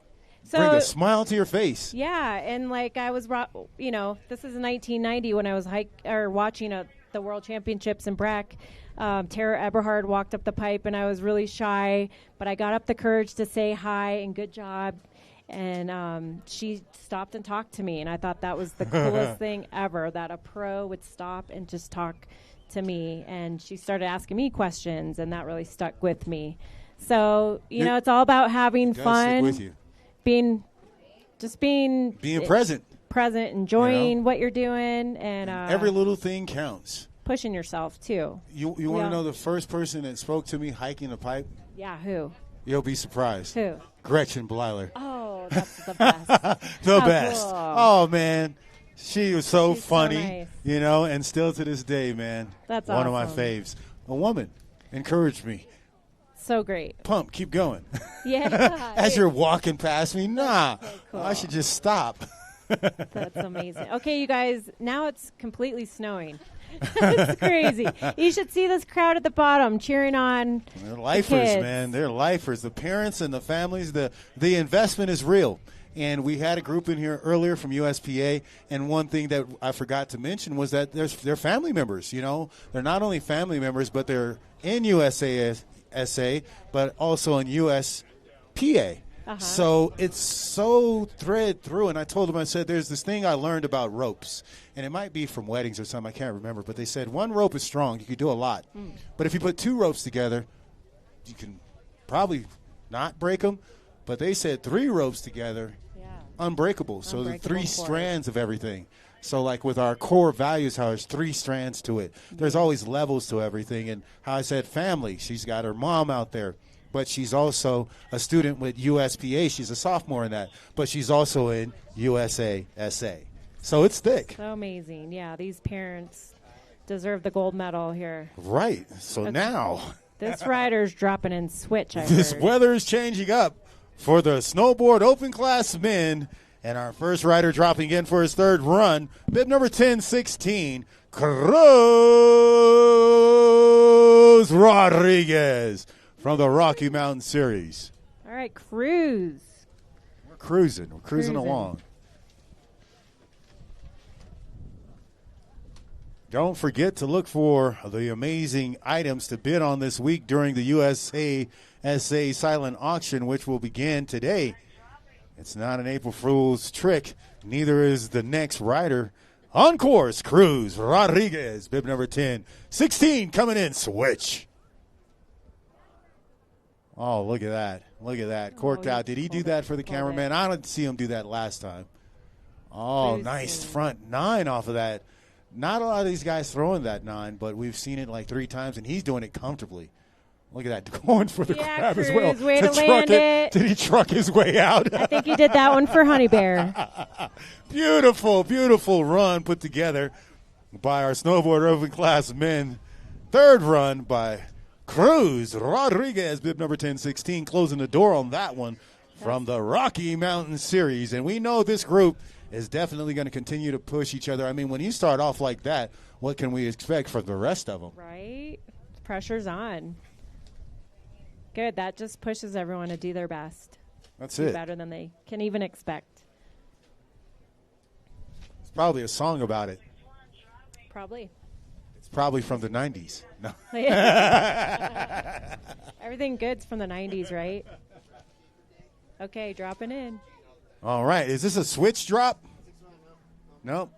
a smile to your face.
Yeah, and like I was, this is 1990 when I was watching the World Championships in Breck. Tara Eberhard walked up the pipe, and I was really shy, but I got up the courage to say hi and good job. And she stopped and talked to me, and I thought that was the coolest thing ever, that a pro would stop and just talk to me. And she started asking me questions, and that really stuck with me. So, it's all about having fun,
with you.
being
present,
enjoying what you're doing, and
every little thing counts.
Pushing yourself too.
You want to know the first person that spoke to me hiking a pipe?
Yeah, who?
You'll be surprised.
Who?
Gretchen Bleiler.
Oh, that's the best.
The best.
Cool.
Oh, man. She was so
She's
funny,
so nice.
And still to this day, man.
That's
one of
awesome.
my faves. A woman encouraged me.
So great.
Pump, keep going.
Yeah.
As you're walking past me, nah,
so cool.
I should just stop.
That's amazing. Okay, you guys, now it's completely snowing. It's crazy. You should see this crowd at the bottom cheering on.
They're lifers, man. They're lifers. The parents and the families, the investment is real. And we had a group in here earlier from USPA, and one thing that I forgot to mention was that they're family members. They're not only family members, but they're in USASA, but also in USPA. So it's so thread through. And I told them, I said, there's this thing I learned about ropes. And it might be from weddings or something. I can't remember. But they said one rope is strong. You can do a lot. But if you put two ropes together, you can probably not break them. But they said three ropes together, unbreakable. So the three strands of everything. So like with our core values, how there's three strands to it. There's always levels to everything. And how I said family. She's got her mom out there. But she's also a student with USPA. She's a sophomore in that. But she's also in USASA. So it's thick.
So amazing. Yeah, these parents deserve the gold medal here.
Right. So now.
This rider's dropping in switch, I
This
heard.
weather is changing up for the snowboard open class men. And our first rider dropping in for his third run, bib number 1016, Cruz Rodriguez from the Rocky Mountain Series.
All right, Cruz.
We're cruising. We're cruising along. Don't forget to look for the amazing items to bid on this week during the USASA silent auction, which will begin today. It's not an April Fool's trick. Neither is the next rider. On course, Cruz Rodriguez, bib number 10-16 coming in, switch. Oh, look at that. Look at that. Corked out. Did he do that for the cameraman? I didn't see him do that last time. Oh, nice front nine off of that. Not a lot of these guys throwing that nine, but we've seen it like 3 times, and he's doing it comfortably. Look at that. Going for the grab
Cruz,
as well.
way to land it.
Did he truck his way out?
I think he did that one for Honey Bear.
Beautiful, beautiful run put together by our snowboard open class men. Third run by Cruz Rodriguez, bib number 1016, closing the door on that one from the Rocky Mountain Series. And we know this group is definitely going to continue to push each other. I mean, when you start off like that, what can we expect from the rest of them?
Right? Pressure's on. Good. That just pushes everyone to do their best.
That's
do
it.
Better than they can even expect.
It's probably a song about it.
Probably.
It's probably from the 90s. No.
Everything good's from the 90s, right? Okay, dropping in.
All right. Is this a switch drop? Nope.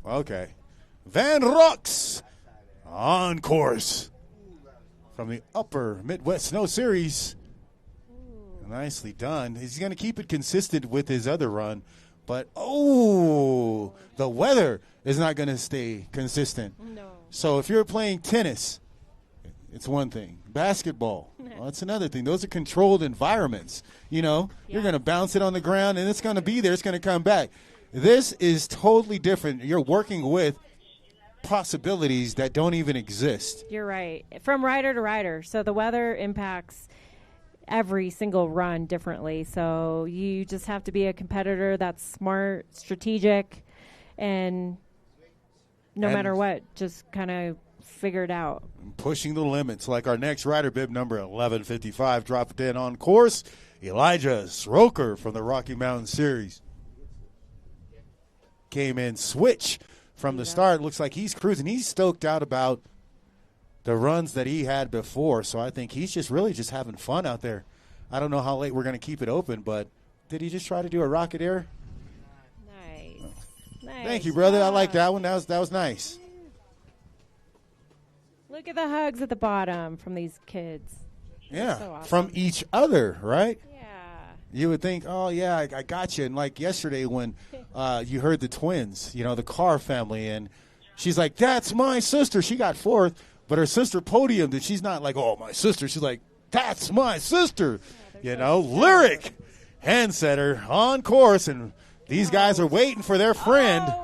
Okay. Van Rocks on course from the Upper Midwest Snow Series. Nicely done. He's going to keep it consistent with his other run. But, the weather is not going to stay consistent.
No.
So if you're playing tennis, it's one thing. Basketball, well, that's another thing. Those are controlled environments. You know, you're going to bounce it on the ground, and it's going to be there. It's going to come back. This is totally different. You're working with possibilities that don't even exist.
You're right. From rider to rider. So the weather impacts every single run differently. So you just have to be a competitor that's smart, strategic, and no matter what, just kind of figure it out.
Pushing the limits, like our next rider, bib number 1155, dropped in on course, Elijah Sroker from the Rocky Mountain Series. Came in switch from the start. Looks like he's cruising. He's stoked out about the runs that he had before, so I think he's just really just having fun out there. I don't know how late we're going to keep it open, but did he just try to do a rocket air?
Nice.
Thank you, brother. I like that one. That was nice.
Look at the hugs at the bottom from these kids.
Yeah,
so awesome.
From each other, right?
Yeah.
You would think, oh, yeah, I got you. And like yesterday when you heard the twins, the Carr family, and she's like, that's my sister. She got fourth, but her sister podiumed, and she's not like, oh, my sister. She's like, that's my sister. Lyric handsetter on course, and these guys are waiting for their friend.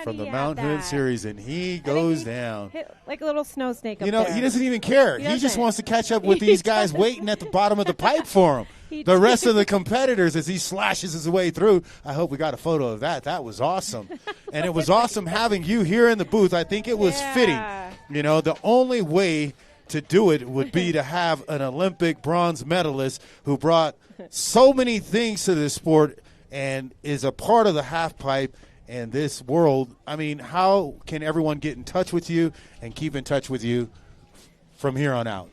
From the Mount Hood Series, and he goes down.
Hit like a little snow snake up
he
there.
doesn't even care. He just wants to catch up with these guys waiting at the bottom of the pipe for him. The rest of the competitors, as he slashes his way through, I hope we got a photo of that. That was awesome. And it was awesome having you here in the booth. I think it was fitting. The only way to do it would be to have an Olympic bronze medalist who brought so many things to this sport and is a part of the half pipe and this world. I mean, how can everyone get in touch with you and keep in touch with you from here on out?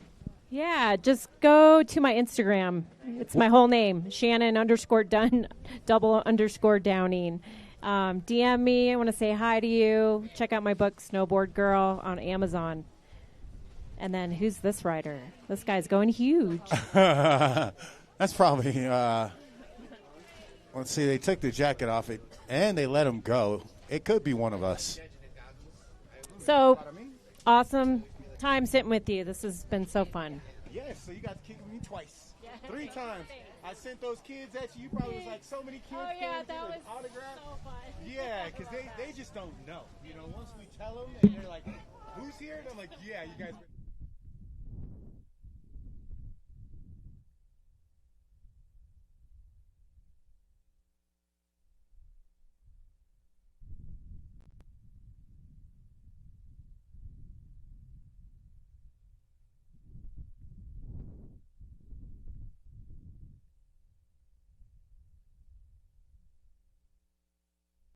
Yeah, just go to my Instagram. It's my whole name, Shannon_Dunn, _Downing. DM me. I want to say hi to you. Check out my book, Snowboard Girl, on Amazon. And then who's this rider? This guy's going huge.
That's probably, let's see, they took the jacket off it, and they let him go. It could be one of us.
So, awesome time sitting with you. This has been so fun.
Yes, so you got to kick me twice. 3 times. I sent those kids at you. You probably was like so many kids.
Oh, yeah, that was
autograph.
so fun.
Yeah, because they just don't know. Once we tell them, and they're like, who's here? And I'm like, yeah, you guys.